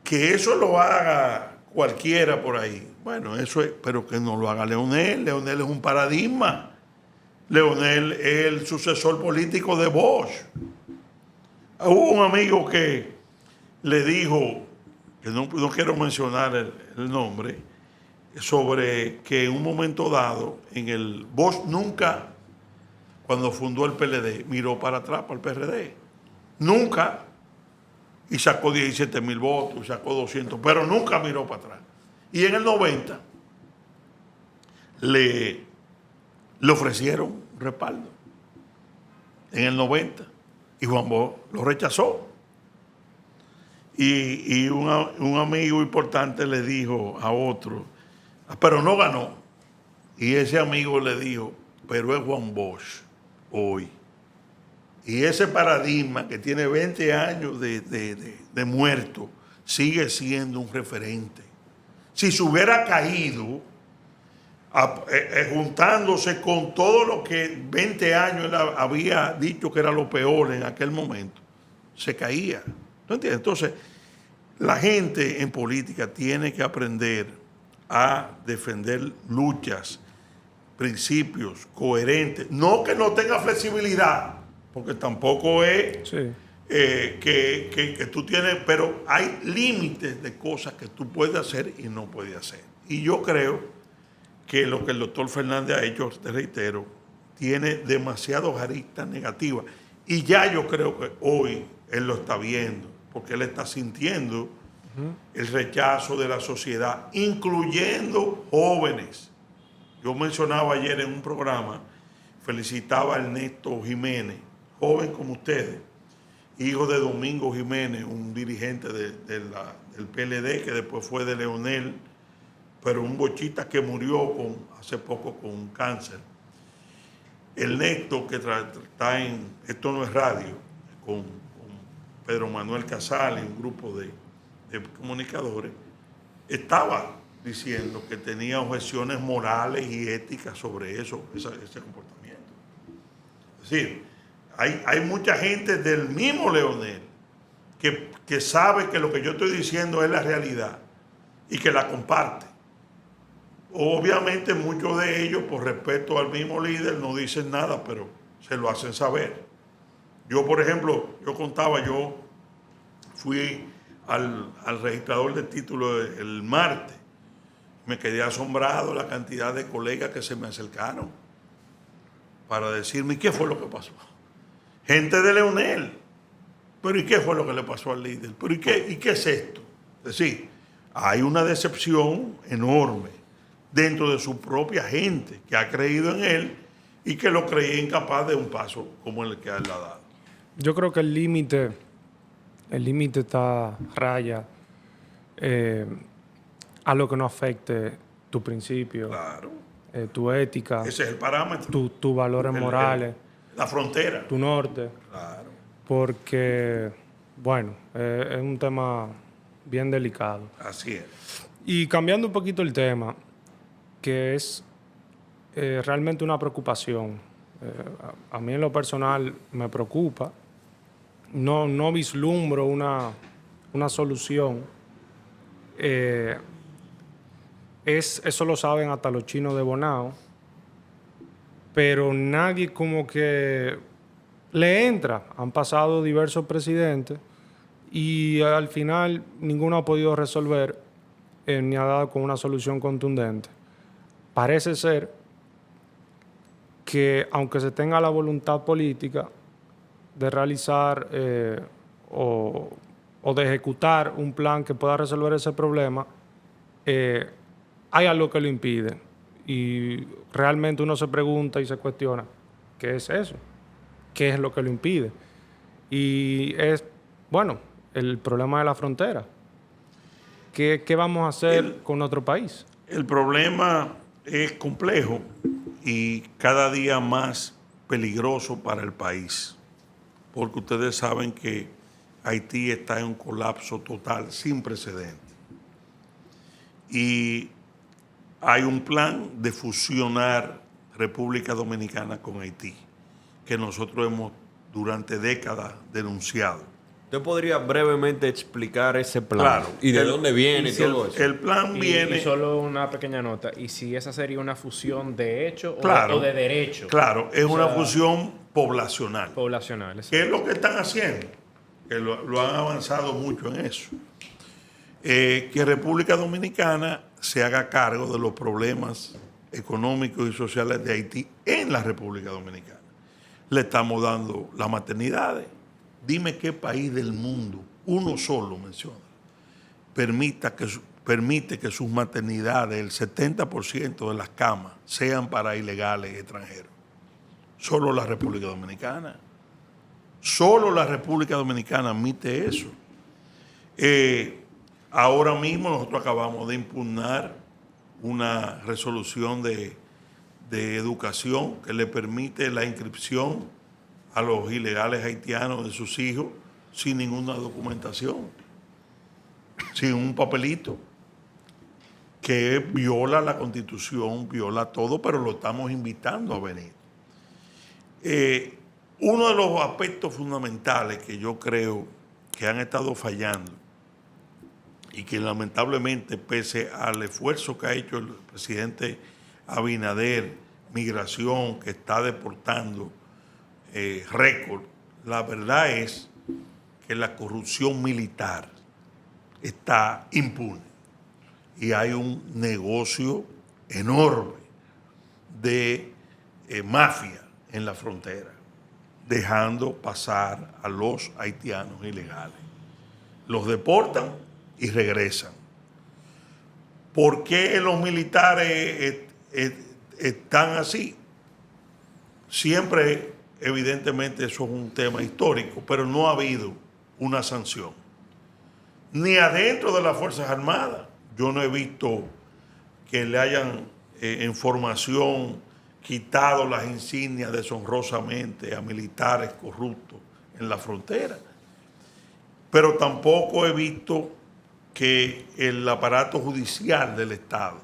que eso lo haga cualquiera por ahí. Bueno, eso es, pero que no lo haga Leonel. Leonel es un paradigma. Leonel es el sucesor político de Bosch. Hubo un amigo que le dijo, que no quiero mencionar el nombre, sobre que en un momento dado, Bosch nunca, cuando fundó el PLD, miró para atrás, para el PRD. Nunca. Y sacó 17,000 votos, y sacó 200, pero nunca miró para atrás. Y en el 90, le ofrecieron respaldo en el 90 y Juan Bosch lo rechazó. Y un amigo importante le dijo a otro, pero no ganó. Y ese amigo le dijo, pero es Juan Bosch hoy. Y ese paradigma que tiene 20 años de muerto sigue siendo un referente. Si se hubiera caído, juntándose con todo lo que 20 años él había dicho que era lo peor en aquel momento, se caía. ¿No entiendes? Entonces, la gente en política tiene que aprender a defender luchas, principios coherentes. No que no tenga flexibilidad, porque tampoco es que tú tienes, pero hay límites de cosas que tú puedes hacer y no puedes hacer. Y yo creo que lo que el doctor Fernández ha hecho, te reitero, tiene demasiadas aristas negativas. Y ya yo creo que hoy él lo está viendo, porque él está sintiendo el rechazo de la sociedad, incluyendo jóvenes. Yo mencionaba ayer en un programa, felicitaba a Ernesto Jiménez, joven como ustedes, hijo de Domingo Jiménez, un dirigente del PLD que después fue de Leonel, pero un bochita que murió hace poco con un cáncer. Ernesto, que está en Esto No Es Radio, con Pedro Manuel Casale, un grupo de comunicadores, estaba diciendo que tenía objeciones morales y éticas sobre ese comportamiento. Es decir, hay mucha gente del mismo Leonel que sabe que lo que yo estoy diciendo es la realidad y que la comparte. Obviamente muchos de ellos, por respeto al mismo líder, no dicen nada, pero se lo hacen saber. Yo, por ejemplo, yo fui al registrador de títulos el martes. Me quedé asombrado la cantidad de colegas que se me acercaron para decirme qué fue lo que pasó. Gente de Leonel. Pero ¿y qué fue lo que le pasó al líder? ¿Pero y qué es esto? Es decir, hay una decepción enorme dentro de su propia gente que ha creído en él y que lo creía incapaz de un paso como el que él ha dado.
Yo creo que el límite está raya a lo que no afecte tu principio,
Claro.
Tu ética,
Ese es el parámetro.
tus valores morales,
la frontera.
tu norte.
Claro.
Porque, bueno, es un tema bien delicado.
Así es.
Y cambiando un poquito el tema, que es realmente una preocupación. A mí en lo personal me preocupa. No vislumbro una solución. Eso lo saben hasta los chinos de Bonao, pero nadie como que le entra. Han pasado diversos presidentes y al final ninguno ha podido resolver ni ha dado con una solución contundente. Parece ser que aunque se tenga la voluntad política de realizar o de ejecutar un plan que pueda resolver ese problema, hay algo que lo impide. Y realmente uno se pregunta y se cuestiona, ¿qué es eso? ¿Qué es lo que lo impide? Y es, bueno, el problema de la frontera. ¿Qué vamos a hacer con nuestro país?
El problema es complejo y cada día más peligroso para el país, porque ustedes saben que Haití está en un colapso total, sin precedentes. Y hay un plan de fusionar República Dominicana con Haití, que nosotros hemos durante décadas denunciado.
¿Usted podría brevemente explicar ese plan?
Claro.
¿Y de dónde viene y todo eso?
El plan viene...
Y solo una pequeña nota. ¿Y si esa sería una fusión de hecho
Claro,
o de derecho?
Claro, es una
sea,
fusión poblacional.
Poblacional.
¿Qué es lo que están haciendo? Que lo han avanzado mucho en eso. Que República Dominicana se haga cargo de los problemas económicos y sociales de Haití en la República Dominicana. Le estamos dando las maternidades. Dime qué país del mundo, uno solo menciona, permita permite que sus maternidades, el 70% de las camas, sean para ilegales extranjeros. Solo la República Dominicana. Solo la República Dominicana admite eso. Ahora mismo nosotros acabamos de impugnar una resolución de educación que le permite la inscripción a los ilegales haitianos de sus hijos sin ninguna documentación, sin un papelito, que viola la Constitución, viola todo, pero lo estamos invitando a venir. Uno de los aspectos fundamentales que yo creo que han estado fallando y que lamentablemente, pese al esfuerzo que ha hecho el presidente Abinader, migración, que está deportando récord, la verdad es que la corrupción militar está impune y hay un negocio enorme de mafia en la frontera, dejando pasar a los haitianos ilegales. Los deportan y regresan. ¿Por qué los militares están así? Siempre, evidentemente, eso es un tema histórico, pero no ha habido una sanción. Ni adentro de las Fuerzas Armadas. Yo no he visto que le hayan en formación quitado las insignias deshonrosamente a militares corruptos en la frontera. Pero tampoco he visto que el aparato judicial del Estado,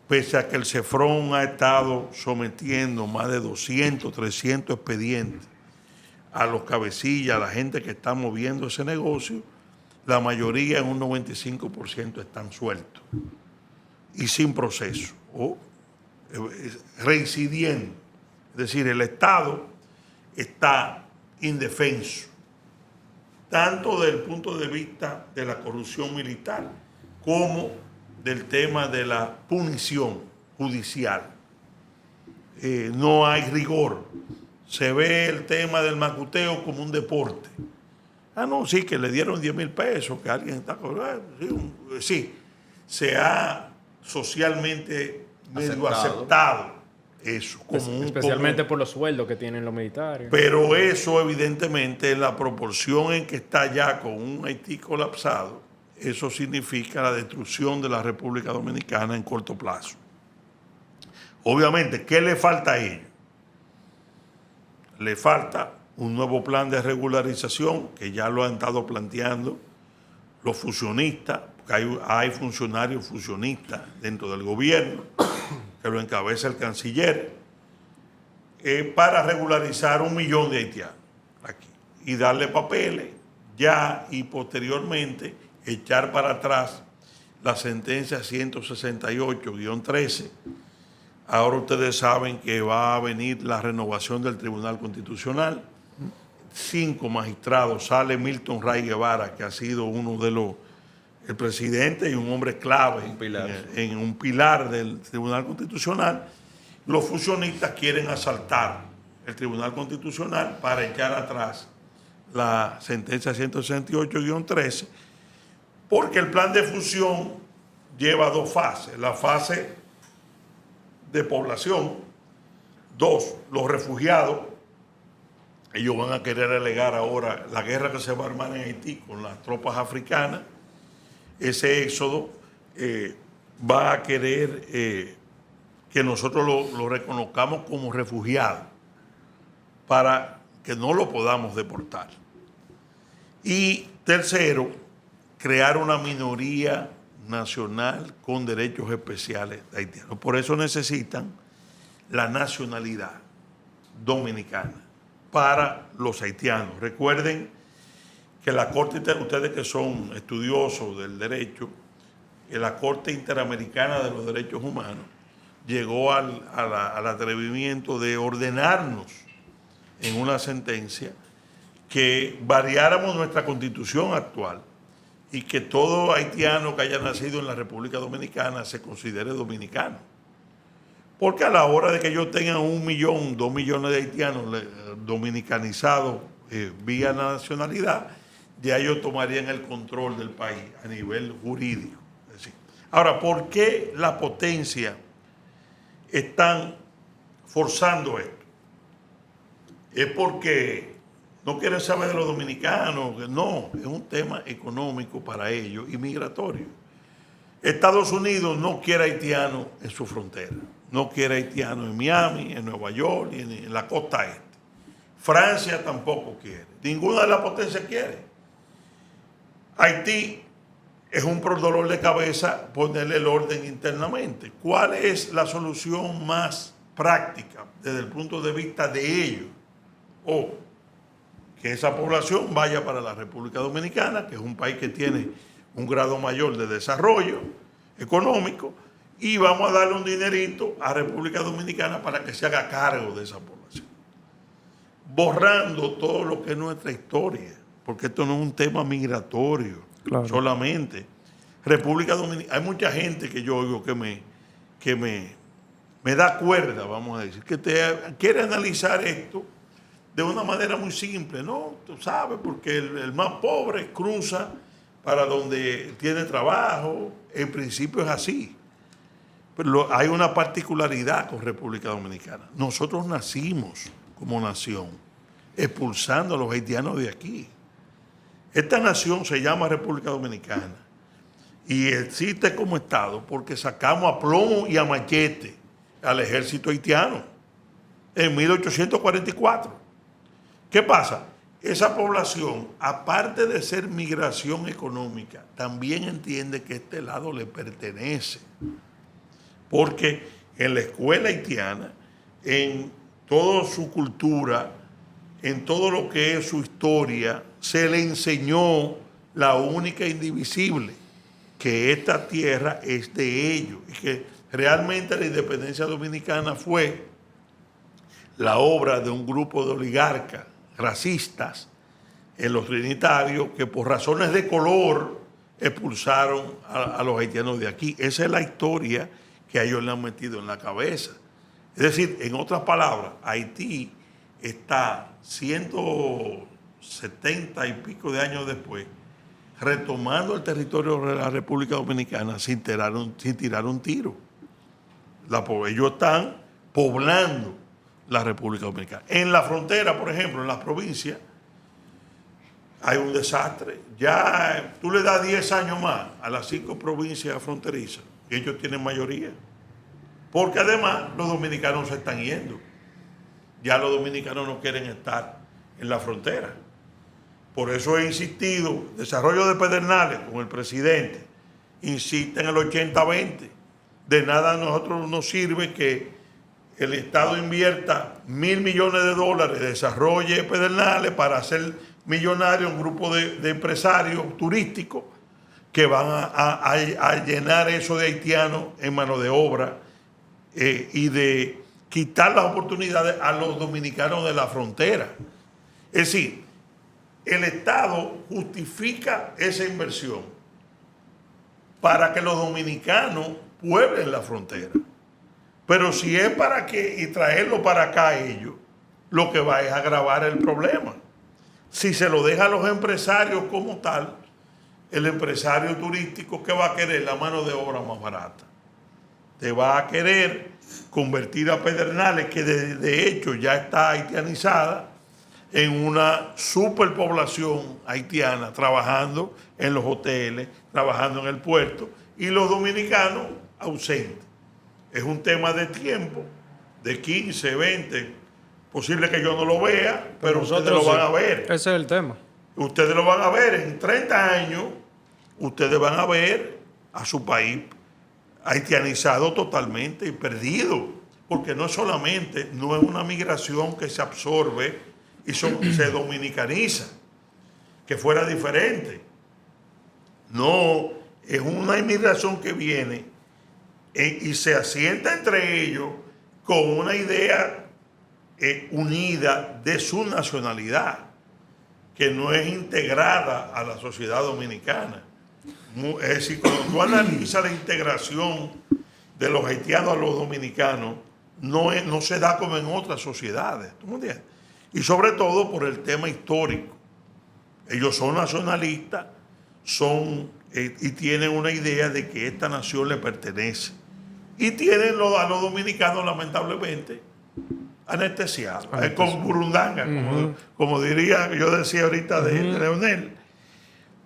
pese a que el CEFRON ha estado sometiendo más de 200, 300 expedientes a los cabecillas, a la gente que está moviendo ese negocio, la mayoría, en un 95%, están sueltos y sin proceso, o reincidiendo. Es decir, el Estado está indefenso, tanto desde el punto de vista de la corrupción militar como del tema de la punición judicial. No hay rigor. Se ve el tema del macuteo como un deporte. Ah, no, sí, que le dieron 10,000 pesos, que alguien está cobrando. Sí, se ha socialmente medio aceptado eso.
Especialmente por los sueldos que tienen los militares.
Pero eso, evidentemente, la proporción en que está ya con un Haití colapsado, eso significa la destrucción de la República Dominicana en corto plazo. Obviamente, ¿qué le falta a ellos? Le falta un nuevo plan de regularización, que ya lo han estado planteando los fusionistas, porque hay funcionarios fusionistas dentro del gobierno, que lo encabeza el canciller, para regularizar 1 millón de haitianos aquí y darle papeles ya, y posteriormente echar para atrás la sentencia 168-13. Ahora ustedes saben que va a venir la renovación del Tribunal Constitucional. 5 magistrados, sale Milton Ray Guevara, que ha sido uno de el presidente y un hombre clave en un pilar del Tribunal Constitucional. Los fusionistas quieren asaltar el Tribunal Constitucional para echar atrás la sentencia 168-13, porque el plan de fusión lleva 2 fases. La fase de población, 2, los refugiados. Ellos van a querer alegar ahora la guerra que se va a armar en Haití con las tropas africanas. Ese éxodo va a querer que nosotros lo reconozcamos como refugiado para que no lo podamos deportar. Y tercero, crear una minoría nacional con derechos especiales de haitianos. Por eso necesitan la nacionalidad dominicana para los haitianos. Recuerden que la Corte, ustedes que son estudiosos del derecho, que la Corte Interamericana de los Derechos Humanos llegó al atrevimiento de ordenarnos en una sentencia que variáramos nuestra constitución actual y que todo haitiano que haya nacido en la República Dominicana se considere dominicano. Porque a la hora de que ellos tengan 1 millón, 2 millones de haitianos dominicanizados vía nacionalidad, ya ellos tomarían el control del país a nivel jurídico. Es decir, Ahora, ¿por qué las potencias están forzando esto? Es porque no quieren saber de los dominicanos. No, es un tema económico para ellos y migratorio. Estados Unidos no quiere haitianos en su frontera. No quiere haitianos en Miami, en Nueva York y en la costa este. Francia tampoco quiere. Ninguna de las potencias quiere. Haití es un dolor de cabeza ponerle el orden internamente. ¿Cuál es la solución más práctica desde el punto de vista de ellos? O que esa población vaya para la República Dominicana, que es un país que tiene un grado mayor de desarrollo económico, y vamos a darle un dinerito a República Dominicana para que se haga cargo de esa población. Borrando todo lo que es nuestra historia, porque esto no es un tema migratorio solamente. República Dominicana, hay mucha gente que yo oigo que me da cuerda, vamos a decir, que quiere analizar esto de una manera muy simple, ¿no? Tú sabes, porque el más pobre cruza para donde tiene trabajo, en principio es así. Pero hay una particularidad con República Dominicana. Nosotros nacimos como nación expulsando a los haitianos de aquí. Esta nación se llama República Dominicana y existe como Estado porque sacamos a plomo y a machete al ejército haitiano en 1844. ¿Qué pasa? Esa población, aparte de ser migración económica, también entiende que este lado le pertenece. Porque en la escuela haitiana, en toda su cultura, en todo lo que es su historia, se le enseñó la única e indivisible, que esta tierra es de ellos y que realmente la independencia dominicana fue la obra de un grupo de oligarcas racistas en los trinitarios que por razones de color expulsaron a los haitianos de aquí. Esa es la historia que a ellos le han metido en la cabeza. Es decir, en otras palabras, Haití está 170 y pico de años después retomando el territorio de la República Dominicana sin tirar un tiro. Ellos están poblando la República Dominicana. En la frontera, por ejemplo, en las provincias, hay un desastre. Ya tú le das 10 años más a las 5 provincias fronterizas y ellos tienen mayoría. Porque además los dominicanos se están yendo. Ya los dominicanos no quieren estar en la frontera. Por eso he insistido, desarrollo de Pedernales con el presidente, insiste en el 80-20. De nada a nosotros nos sirve que el Estado invierta $1,000 millones, desarrolle Pedernales para hacer millonario un grupo de empresarios turísticos que van a llenar eso de haitianos en mano de obra y de quitar las oportunidades a los dominicanos de la frontera. Es decir, el Estado justifica esa inversión para que los dominicanos pueblen la frontera. Pero si es para y traerlo para acá ellos, lo que va es agravar el problema. Si se lo deja a los empresarios como tal, el empresario turístico, ¿qué va a querer? La mano de obra más barata. Te va a querer convertir a Pedernales, que de hecho ya está haitianizada, en una superpoblación haitiana, trabajando en los hoteles, trabajando en el puerto, y los dominicanos ausentes. Es un tema de tiempo, de 15, 20, posible que yo no lo vea, pero ustedes lo van a ver.
Ese es el tema.
Ustedes lo van a ver en 30 años, ustedes van a ver a su país haitianizado totalmente y perdido, porque no es solamente, no es una migración que se absorbe y se dominicaniza, que fuera diferente. No, es una inmigración que viene y se asienta entre ellos con una idea unida de su nacionalidad, que no es integrada a la sociedad dominicana. Es decir, cuando tú analizas la integración de los haitianos a los dominicanos, no se da como en otras sociedades. ¿Tú me entiendes? Y sobre todo por el tema histórico. Ellos son nacionalistas, son y tienen una idea de que esta nación le pertenece. Y tienen a los dominicanos, lamentablemente, anestesiados. Con burundanga, como diría, yo decía ahorita de Leonel.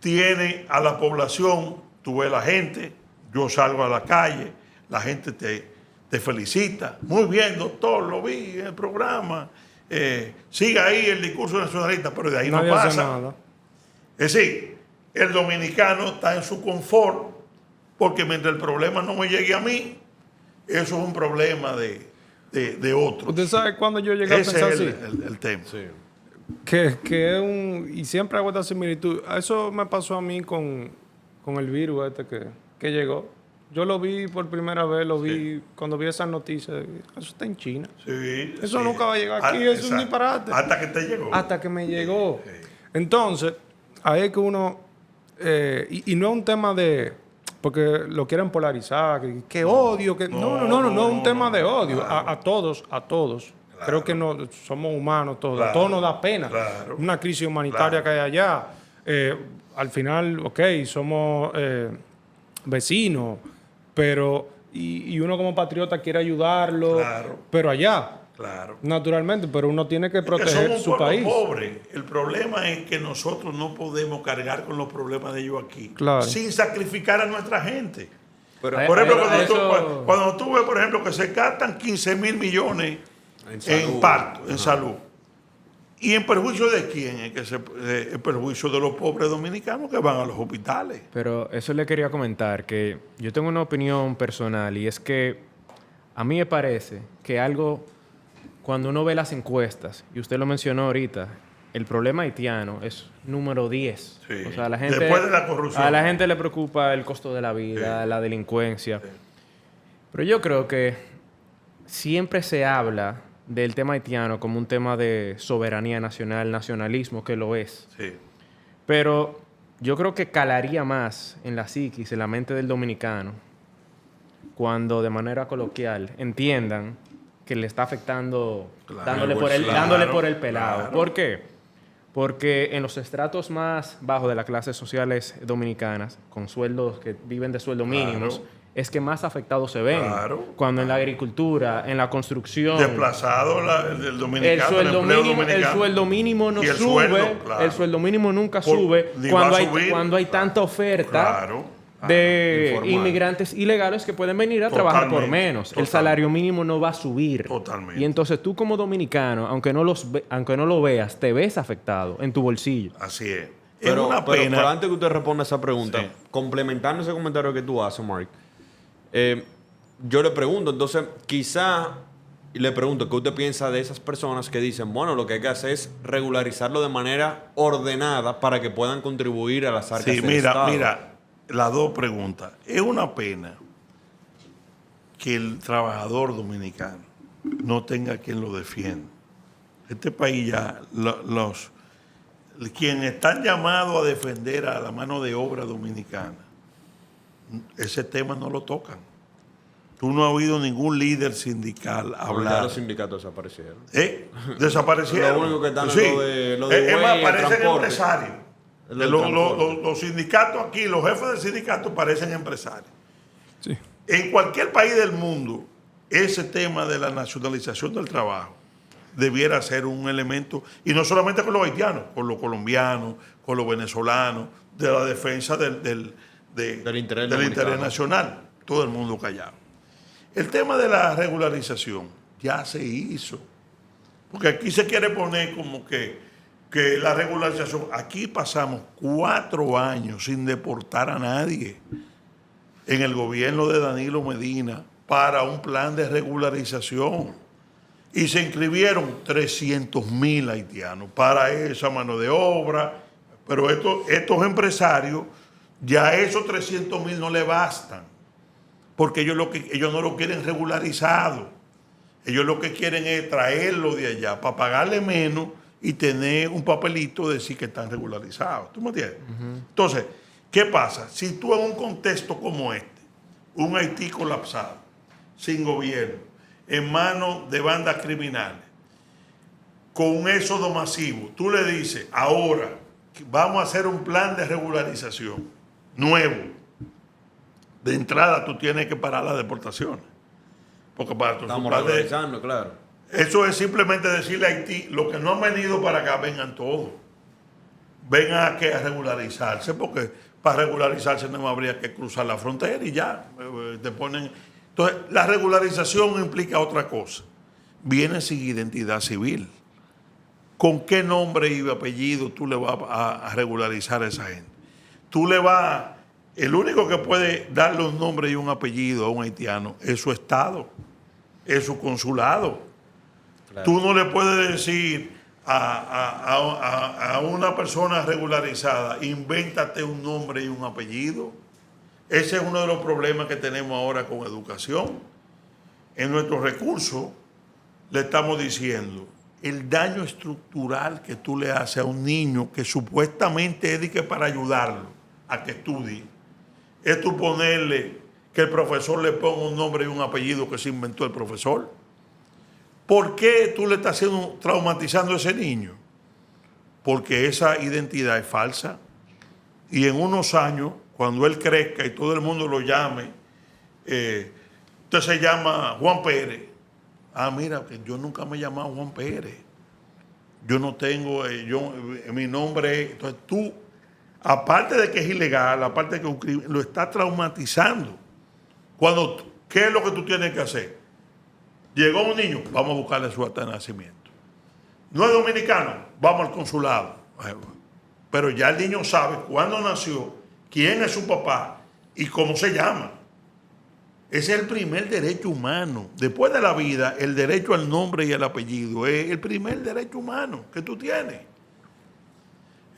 Tiene a la población, tú ves la gente, yo salgo a la calle, la gente te felicita. Muy bien, doctor, lo vi en el programa. Siga ahí el discurso nacionalista, pero de ahí
Nadie
no
hace
pasa.
nada.
Es decir, el dominicano está en su confort, porque mientras el problema no me llegue a mí, eso es un problema de otros.
¿Usted sabe cuándo yo llegué a
Ese
pensar
es
así?
el tema.
Sí.
Que es un... Y siempre hago esta similitud. Eso me pasó a mí con el virus que llegó. Yo lo vi por primera vez, cuando vi esas noticias. Eso está en China.
Sí,
Eso
sí.
nunca va a llegar aquí, es un disparate.
Hasta que te llegó.
Hasta que me llegó.
Sí.
Entonces, ahí es que uno... y no es un tema de... Porque lo quieren polarizar, que odio, que... No, es un tema de odio.
Claro.
A todos.
Claro.
Creo que no, somos humanos todos.
Claro.
A todos nos da pena.
Claro.
Una crisis humanitaria que hay allá. Al final, ok, somos vecinos, pero... Y uno como patriota quiere ayudarlo.
Claro.
Pero allá...
Claro.
Naturalmente, pero uno tiene que
Es que
proteger
somos
su
un pueblo
país.
pobre. El problema es que nosotros no podemos cargar con los problemas de ellos aquí.
Claro.
Sin sacrificar a nuestra gente.
Pero,
Por ejemplo,
Eso-
cuando tú ves, por ejemplo, que se gastan 15,000 millones
En salud.
en parto, en salud. ¿Y en perjuicio de quién? En perjuicio de los pobres dominicanos que van a los hospitales.
Pero eso le quería comentar, que yo tengo una opinión personal y es que a mí me parece que cuando uno ve las encuestas, y usted lo mencionó ahorita, el problema haitiano es número 10.
Sí.
O sea, a la gente,
Después de la corrupción.
a la gente le preocupa el costo de la vida,
Sí.
la delincuencia.
Sí.
Pero yo creo que siempre se habla del tema haitiano como un tema de soberanía nacional, nacionalismo, que lo es.
Sí.
Pero yo creo que calaría más en la psiquis, en la mente del dominicano, cuando de manera coloquial entiendan que le está afectando,
Claro,
dándole por el pelado.
claro.
¿Por qué? Porque en los estratos más bajos de las clases sociales dominicanas, con sueldos que viven de sueldos
Claro.
mínimos, es que más afectados se ven.
Claro.
Cuando en la agricultura, en la construcción...
Desplazado el dominicano,
El
dominicano.
sueldo mínimo no
Y el
sube,
sueldo, claro.
el sueldo mínimo nunca
Por-
sube
ni va
cuando
a
hay,
subir.
cuando hay tanta oferta
Claro.
de
informal.
inmigrantes ilegales que pueden venir a trabajar por
Totalmente,
menos. El
totalmente.
salario mínimo no va a subir.
Totalmente.
Y entonces tú como dominicano, aunque no lo veas, te ves afectado en tu bolsillo.
Así es. Es
Pero,
una
pero
pena.
antes que usted responda esa pregunta,
Sí.
complementando ese comentario que tú haces, Mark, yo le pregunto, entonces, quizá, y le pregunto, ¿qué usted piensa de esas personas que dicen, bueno, lo que hay que hacer es regularizarlo de manera ordenada para que puedan contribuir a las arcas
Sí,
del Estado?
mira, las dos preguntas. Es una pena que el trabajador dominicano no tenga quien lo defienda. Este país ya, quienes están llamados a defender a la mano de obra dominicana, ese tema no lo tocan. Tú no has oído ningún líder sindical
Ya
hablar.
los sindicatos desaparecieron.
Desaparecieron.
Lo único que están es
Sí.
lo de
Es más,
güey, el
parecen
transporte.
empresarios.
Lo del transporte.
Los sindicatos aquí, los jefes de sindicatos parecen empresarios.
Sí.
En cualquier país del mundo, ese tema de la nacionalización del trabajo debiera ser un elemento, y no solamente con los haitianos, con los colombianos, con los venezolanos, de la defensa del
interés
interés nacional. Todo el mundo callado. El tema de la regularización ya se hizo. Porque aquí se quiere poner como que la regularización... Aquí pasamos 4 años sin deportar a nadie en el gobierno de Danilo Medina para un plan de regularización. Y se inscribieron 300,000 haitianos para esa mano de obra. Pero estos empresarios, ya esos 300,000 no le bastan. Porque ellos no lo quieren regularizado. Ellos lo que quieren es traerlo de allá para pagarle menos y tener un papelito de decir que están regularizados. ¿Tú me entiendes? Entonces, ¿qué pasa? Si tú en un contexto como este, un Haití colapsado, sin gobierno, en manos de bandas criminales, con un éxodo masivo, tú le dices ahora vamos a hacer un plan de regularización nuevo. De entrada tú tienes que parar las deportaciones. Porque para
Estamos regularizando, claro.
eso es simplemente decirle a Haití, los que no han venido para acá, vengan todos. Vengan aquí a regularizarse, porque para regularizarse no habría que cruzar la frontera y ya. Te ponen. Entonces, la regularización implica otra cosa. Viene sin identidad civil. ¿Con qué nombre y apellido tú le vas a regularizar a esa gente? Tú le vas. El único que puede darle un nombre y un apellido a un haitiano es su Estado, es su consulado. Claro. Tú no le puedes decir a una persona regularizada, invéntate un nombre y un apellido. Ese es uno de los problemas que tenemos ahora con educación. En nuestros recursos le estamos diciendo el daño estructural que tú le haces a un niño que supuestamente es de que para ayudarlo a que estudie, es tú ponerle que el profesor le ponga un nombre y un apellido que se inventó el profesor. ¿Por qué tú le estás traumatizando a ese niño? Porque esa identidad es falsa. Y en unos años, cuando él crezca y todo el mundo lo llame, usted se llama Juan Pérez. Ah, mira, que yo nunca me he llamado Juan Pérez. Yo no tengo, mi nombre es... Entonces tú, aparte de que es ilegal, aparte de que lo está traumatizando. ¿Qué es lo que tú tienes que hacer? Llegó un niño, vamos a buscarle su acta de nacimiento. No es dominicano, vamos al consulado. Pero ya el niño sabe cuándo nació, quién es su papá y cómo se llama. Ese es el primer derecho humano. Después de la vida, el derecho al nombre y al apellido es el primer derecho humano que tú tienes.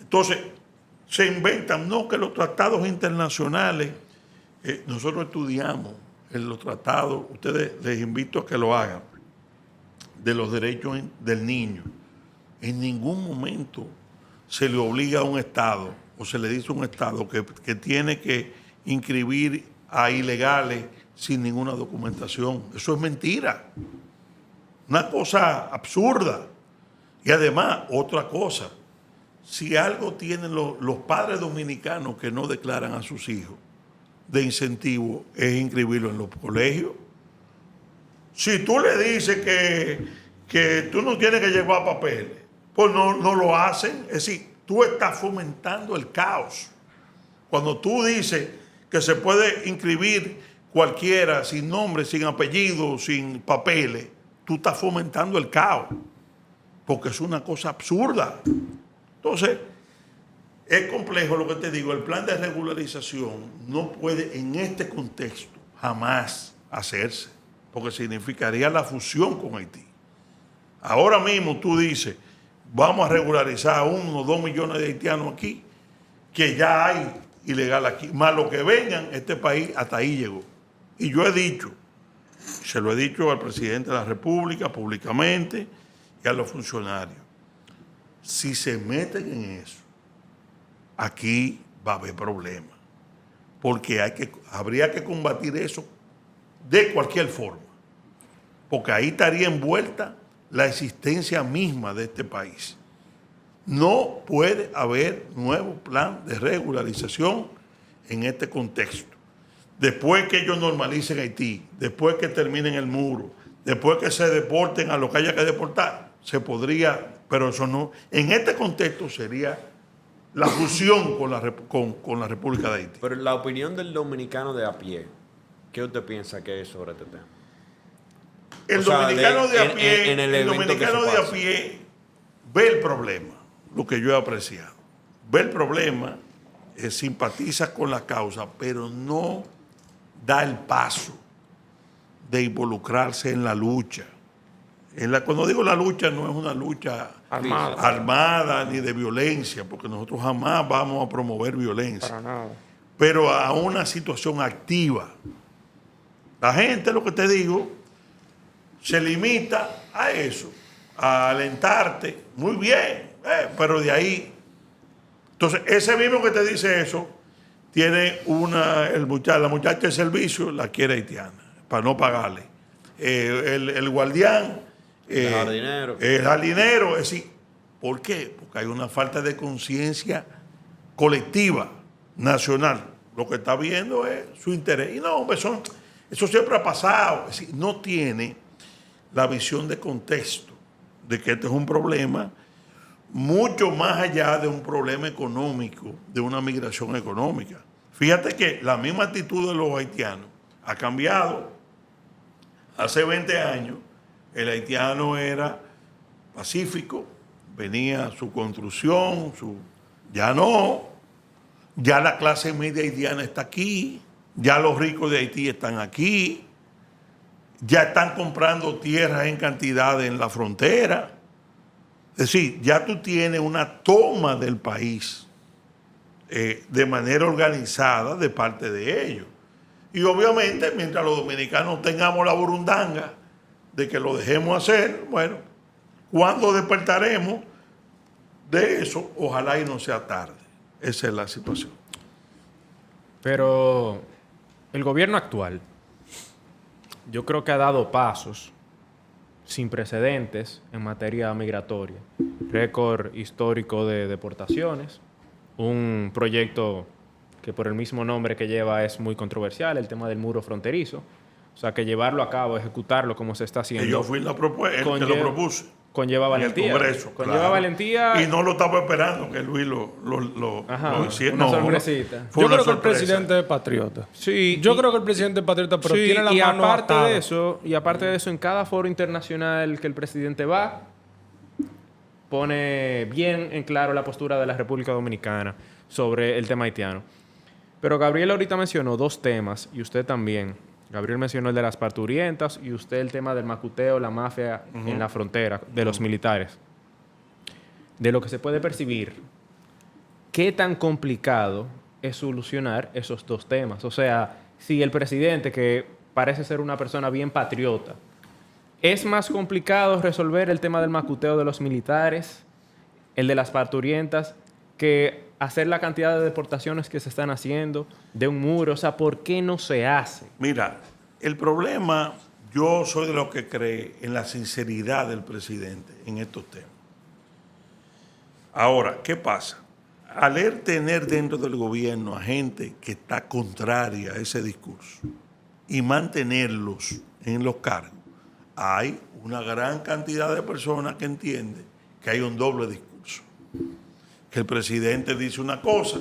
Entonces, se inventan, no, que los tratados internacionales, nosotros estudiamos en los tratados, ustedes les invito a que lo hagan, de los derechos del niño. En ningún momento se le obliga a un Estado o se le dice a un Estado que tiene que inscribir a ilegales sin ninguna documentación. Eso es mentira. Una cosa absurda. Y además, otra cosa, si algo tienen los padres dominicanos que no declaran a sus hijos de incentivo, es inscribirlo en los colegios. Si tú le dices que tú no tienes que llevar papeles, pues no lo hacen. Es decir, tú estás fomentando el caos. Cuando tú dices que se puede inscribir cualquiera sin nombre, sin apellido, sin papeles, tú estás fomentando el caos. Porque es una cosa absurda. Entonces, es complejo lo que te digo. El plan de regularización no puede en este contexto jamás hacerse, porque significaría la fusión con Haití. Ahora mismo tú dices, vamos a regularizar a 1 o 2 millones de haitianos aquí, que ya hay ilegal aquí, más lo que vengan, este país hasta ahí llegó. Y yo he dicho, se lo he dicho al presidente de la República públicamente y a los funcionarios, si se meten en eso, aquí va a haber problemas, porque habría que combatir eso de cualquier forma, porque ahí estaría envuelta la existencia misma de este país. No puede haber nuevo plan de regularización en este contexto. Después que ellos normalicen Haití, después que terminen el muro, después que se deporten a lo que haya que deportar, se podría, pero eso no, en este contexto sería la fusión con la República de Haití.
Pero la opinión del dominicano de a pie, ¿qué usted piensa que es sobre este tema?
El dominicano de a pie, el dominicano de a pie ve el problema, lo que yo he apreciado. Ve el problema, simpatiza con la causa, pero no da el paso de involucrarse en la lucha. Cuando digo la lucha, no es una lucha armada ni de violencia, porque nosotros jamás vamos a promover violencia.
Para nada.
Pero a una situación activa. La gente, lo que te digo, se limita a eso, a alentarte. Muy bien, pero de ahí. Entonces, ese mismo que te dice eso, tiene la muchacha de servicio la quiere haitiana, para no pagarle. El guardián, el jardinero, es decir, ¿Por qué? Porque hay una falta de conciencia colectiva, nacional. Lo que está viendo es su interés. Y no, hombre, eso siempre ha pasado. Es decir, no tiene la visión de contexto de que este es un problema mucho más allá de un problema económico, de una migración económica. Fíjate que la misma actitud de los haitianos ha cambiado. Hace 20 años el haitiano era pacífico, venía su construcción, ya no, ya la clase media haitiana está aquí, ya los ricos de Haití están aquí, ya están comprando tierras en cantidad en la frontera. Es decir, ya tú tienes una toma del país de manera organizada de parte de ellos. Y obviamente, mientras los dominicanos tengamos la burundanga de que lo dejemos hacer, bueno, cuando despertaremos de eso, ojalá y no sea tarde. Esa es la situación.
Pero el gobierno actual, yo creo que ha dado pasos sin precedentes en materia migratoria. Récord histórico de deportaciones, un proyecto que por el mismo nombre que lleva es muy controversial, el tema del muro fronterizo. O sea, que llevarlo a cabo, ejecutarlo como se está haciendo.
Y yo fui el que lo propuse.
Conlleva valentía.
En el Congreso,
conlleva
claro.
valentía.
Y no lo estaba esperando que Luis lo hiciera.
Una
No,
sorpresita.
fue
Yo
una
creo que el
sorpresa.
presidente es patriota.
Sí,
Yo creo que el presidente es patriota, pero
sí,
tiene la
y
mano
aparte
atada.
de eso, en cada foro internacional que el presidente va, pone bien en claro la postura de la República Dominicana sobre el tema haitiano. Pero Gabriel ahorita mencionó dos temas, y usted también. Gabriel mencionó el de las parturientas y usted el tema del macuteo, la mafia en la frontera, de los militares. De lo que se puede percibir, ¿qué tan complicado es solucionar esos dos temas? O sea, si el presidente, que parece ser una persona bien patriota, ¿es más complicado resolver el tema del macuteo de los militares, el de las parturientas, que hacer la cantidad de deportaciones que se están haciendo de un muro? O sea, ¿por qué no se hace?
Mira, el problema, yo soy de los que cree en la sinceridad del presidente en estos temas. Ahora, ¿qué pasa? Al él tener dentro del gobierno a gente que está contraria a ese discurso y mantenerlos en los cargos, hay una gran cantidad de personas que entienden que hay un doble discurso. Que el presidente dice una cosa,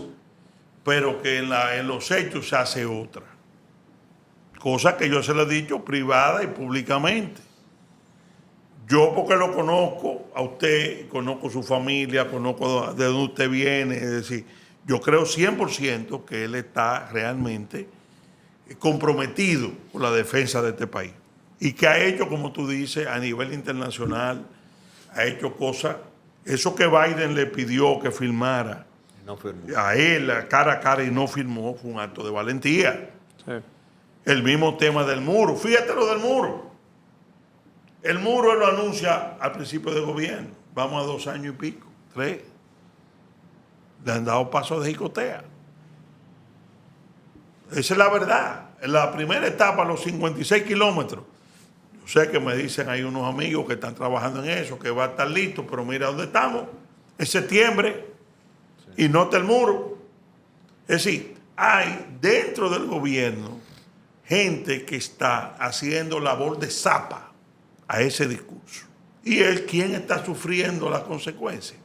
pero que en los hechos se hace otra. Cosa que yo se lo he dicho privada y públicamente. Yo, porque lo conozco a usted, conozco su familia, conozco de dónde usted viene, es decir, yo creo 100% que él está realmente comprometido con la defensa de este país. Y que ha hecho, como tú dices, a nivel internacional, ha hecho cosas. Eso que Biden le pidió que firmara
No firmó.
a él, cara a cara, y no firmó, fue un acto de valentía.
Sí.
El mismo tema del muro. Fíjate lo del muro. El muro él lo anuncia al principio del gobierno. Vamos a 2 años y pico, 3. Le han dado pasos de jicotea. Esa es la verdad. En la primera etapa, los 56 kilómetros. Yo sé que me dicen hay unos amigos que están trabajando en eso, que va a estar listo, pero mira dónde estamos. En septiembre. Sí. Y no está el muro. Es decir, hay dentro del gobierno gente que está haciendo labor de zapa a ese discurso. ¿Y él quién está sufriendo las consecuencias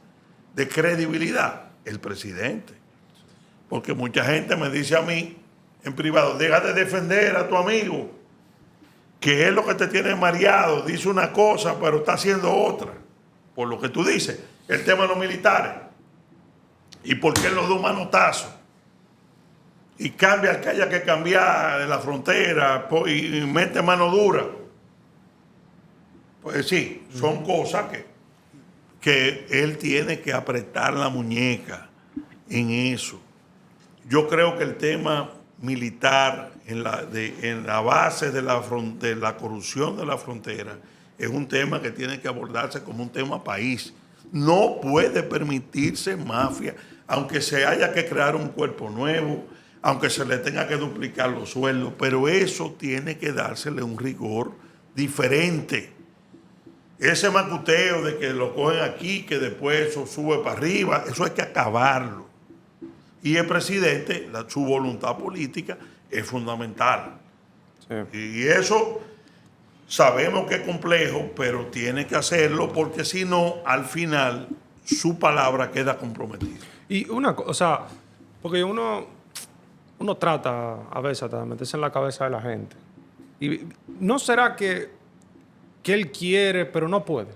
de credibilidad? El presidente. Porque mucha gente me dice a mí en privado, deja de defender a tu amigo, que es lo que te tiene mareado, dice una cosa pero está haciendo otra. Por lo que tú dices, el tema de los militares. ¿Y por qué los da un manotazo? Y cambia el que haya que cambiar en la frontera y mete mano dura. Pues sí, son cosas que él tiene que apretar la muñeca en eso. Yo creo que el tema militar en la base de la corrupción de la frontera es un tema que tiene que abordarse como un tema país. No puede permitirse mafia, aunque se haya que crear un cuerpo nuevo, aunque se le tenga que duplicar los sueldos, pero eso tiene que dársele un rigor diferente. Es ese macuteo de que lo cogen aquí, que después eso sube para arriba, eso hay que acabarlo. Y el presidente, su voluntad política es fundamental.
Sí.
Y eso sabemos que es complejo, pero tiene que hacerlo porque si no, al final, su palabra queda comprometida.
Y una cosa, o sea, porque uno trata a veces de meterse en la cabeza de la gente. Y ¿no será que él quiere, pero no puede?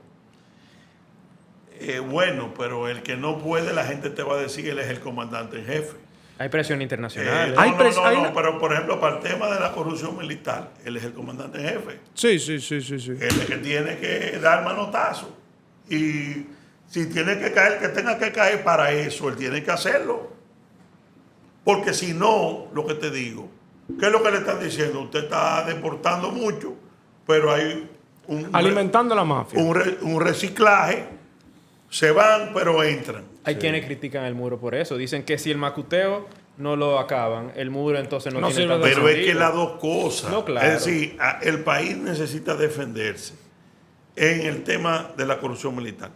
Bueno, pero el que no puede, la gente te va a decir que él es el comandante en jefe.
Hay presión internacional.
No, pero por ejemplo, para el tema de la corrupción militar, él es el comandante en jefe.
Sí.
Él es el que tiene que dar manotazo. Y si tiene que caer, que tenga que caer para eso, él tiene que hacerlo. Porque si no, lo que te digo, ¿qué es lo que le están diciendo? Usted está deportando mucho, pero hay
alimentando la mafia.
Un reciclaje, se van, pero entran.
Hay quienes critican el muro por eso. Dicen que si el macuteo no lo acaban, el muro entonces no tiene tanto
Pero es que
sentido.
las dos cosas.
No, claro.
Es decir, el país necesita defenderse en el tema de la corrupción militar.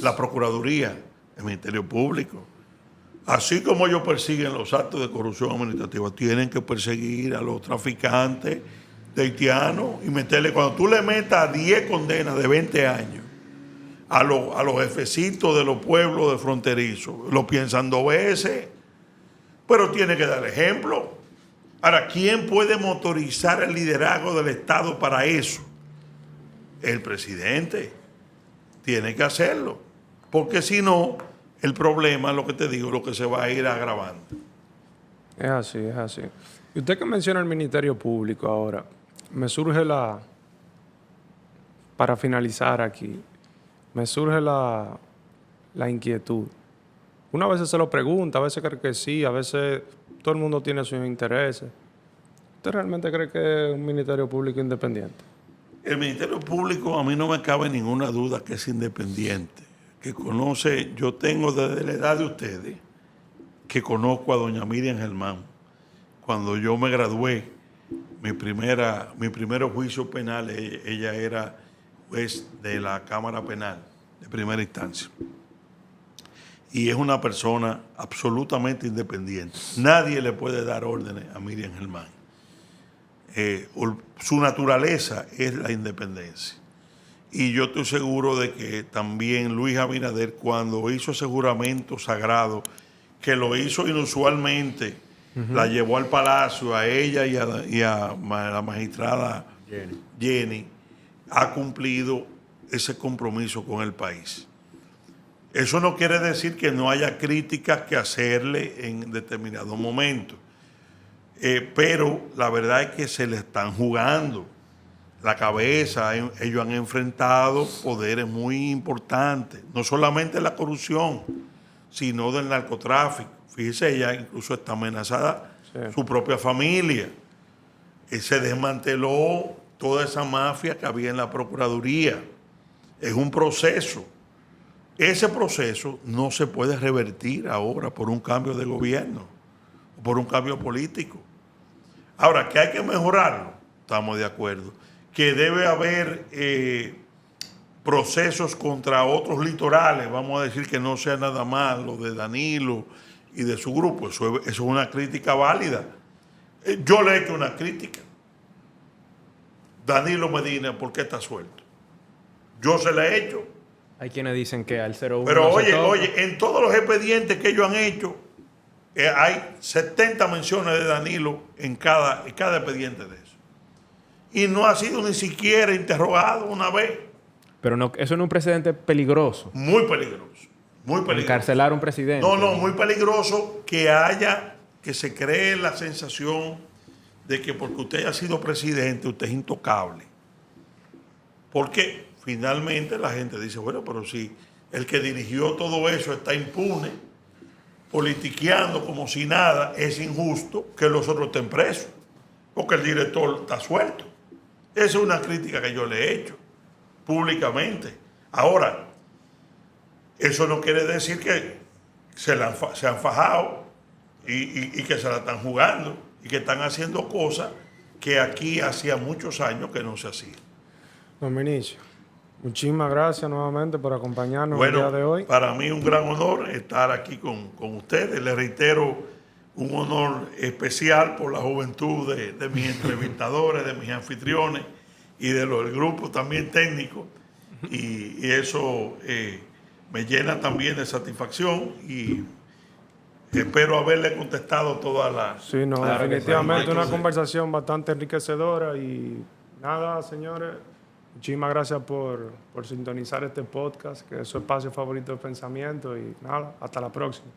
La Procuraduría, el Ministerio Público, así como ellos persiguen los actos de corrupción administrativa, tienen que perseguir a los traficantes de haitianos y meterle, cuando tú le metas 10 condenas de 20 años a los jefecitos de los pueblos de fronterizos, lo piensan 2 veces, pero tiene que dar ejemplo. Ahora, ¿quién puede motorizar el liderazgo del Estado para eso? El presidente. Tiene que hacerlo, porque si no, el problema, lo que te digo, lo que se va a ir agravando.
Es así. Y usted que menciona el Ministerio Público ahora, me surge para finalizar aquí, me surge la inquietud. Una vez se lo pregunta, a veces cree que sí, a veces todo el mundo tiene sus intereses. ¿Usted realmente cree que es un Ministerio Público independiente?
El Ministerio Público, a mí no me cabe ninguna duda que es independiente, que conoce, yo tengo desde la edad de ustedes, que conozco a doña Miriam Germán. Cuando yo me gradué, mi primer juicio penal, ella era juez de la Cámara Penal de primera instancia. Y es una persona absolutamente independiente. Nadie le puede dar órdenes a Miriam Germán. Su naturaleza es la independencia. Y yo estoy seguro de que también Luis Abinader, cuando hizo ese juramento sagrado, que lo hizo inusualmente, la llevó al palacio, a ella y a la magistrada Jenny, ha cumplido ese compromiso con el país. Eso no quiere decir que no haya críticas que hacerle en determinados momentos. Pero la verdad es que se le están jugando la cabeza. Ellos han enfrentado poderes muy importantes, no solamente la corrupción, sino del narcotráfico. Fíjese, ella incluso está amenazada, su propia familia. Se desmanteló toda esa mafia que había en la Procuraduría. Es un proceso. Ese proceso no se puede revertir ahora por un cambio de gobierno o por un cambio político. Ahora, que hay que mejorarlo, estamos de acuerdo. Que debe haber procesos contra otros litorales, vamos a decir que no sea nada más lo de Danilo y de su grupo. Eso es una crítica válida. Yo le he hecho una crítica. Danilo Medina, ¿por qué está suelto? Yo se la he hecho.
Hay quienes dicen que al 01
Pero
no se toca.
oye, en todos los expedientes que ellos han hecho, hay 70 menciones de Danilo en cada expediente de eso. Y no ha sido ni siquiera interrogado una vez.
Pero no, eso no es un precedente peligroso.
Muy peligroso. Muy peligroso.
Encarcelar a un presidente.
No, muy peligroso que se cree la sensación de que porque usted haya sido presidente, usted es intocable. Porque finalmente la gente dice, bueno, pero si el que dirigió todo eso está impune, politiqueando como si nada, es injusto que los otros estén presos, porque el director está suelto. Esa es una crítica que yo le he hecho públicamente. Ahora, eso no quiere decir que se han fajado y que se la están jugando y que están haciendo cosas que aquí hacía muchos años que no se hacían.
Don Vinicio, Muchísimas gracias nuevamente por acompañarnos el
Bueno,
día de hoy.
para mí un gran honor estar aquí con ustedes. Les reitero, un honor especial por la juventud de mis entrevistadores, de mis anfitriones y del grupo también técnico. Y eso me llena también de satisfacción y espero haberle contestado todas las...
Sí, no,
Claro que sí.
definitivamente una
Entonces,
conversación bastante enriquecedora y nada, señores, muchísimas gracias por sintonizar este podcast, que es su espacio favorito de pensamiento y nada, hasta la próxima.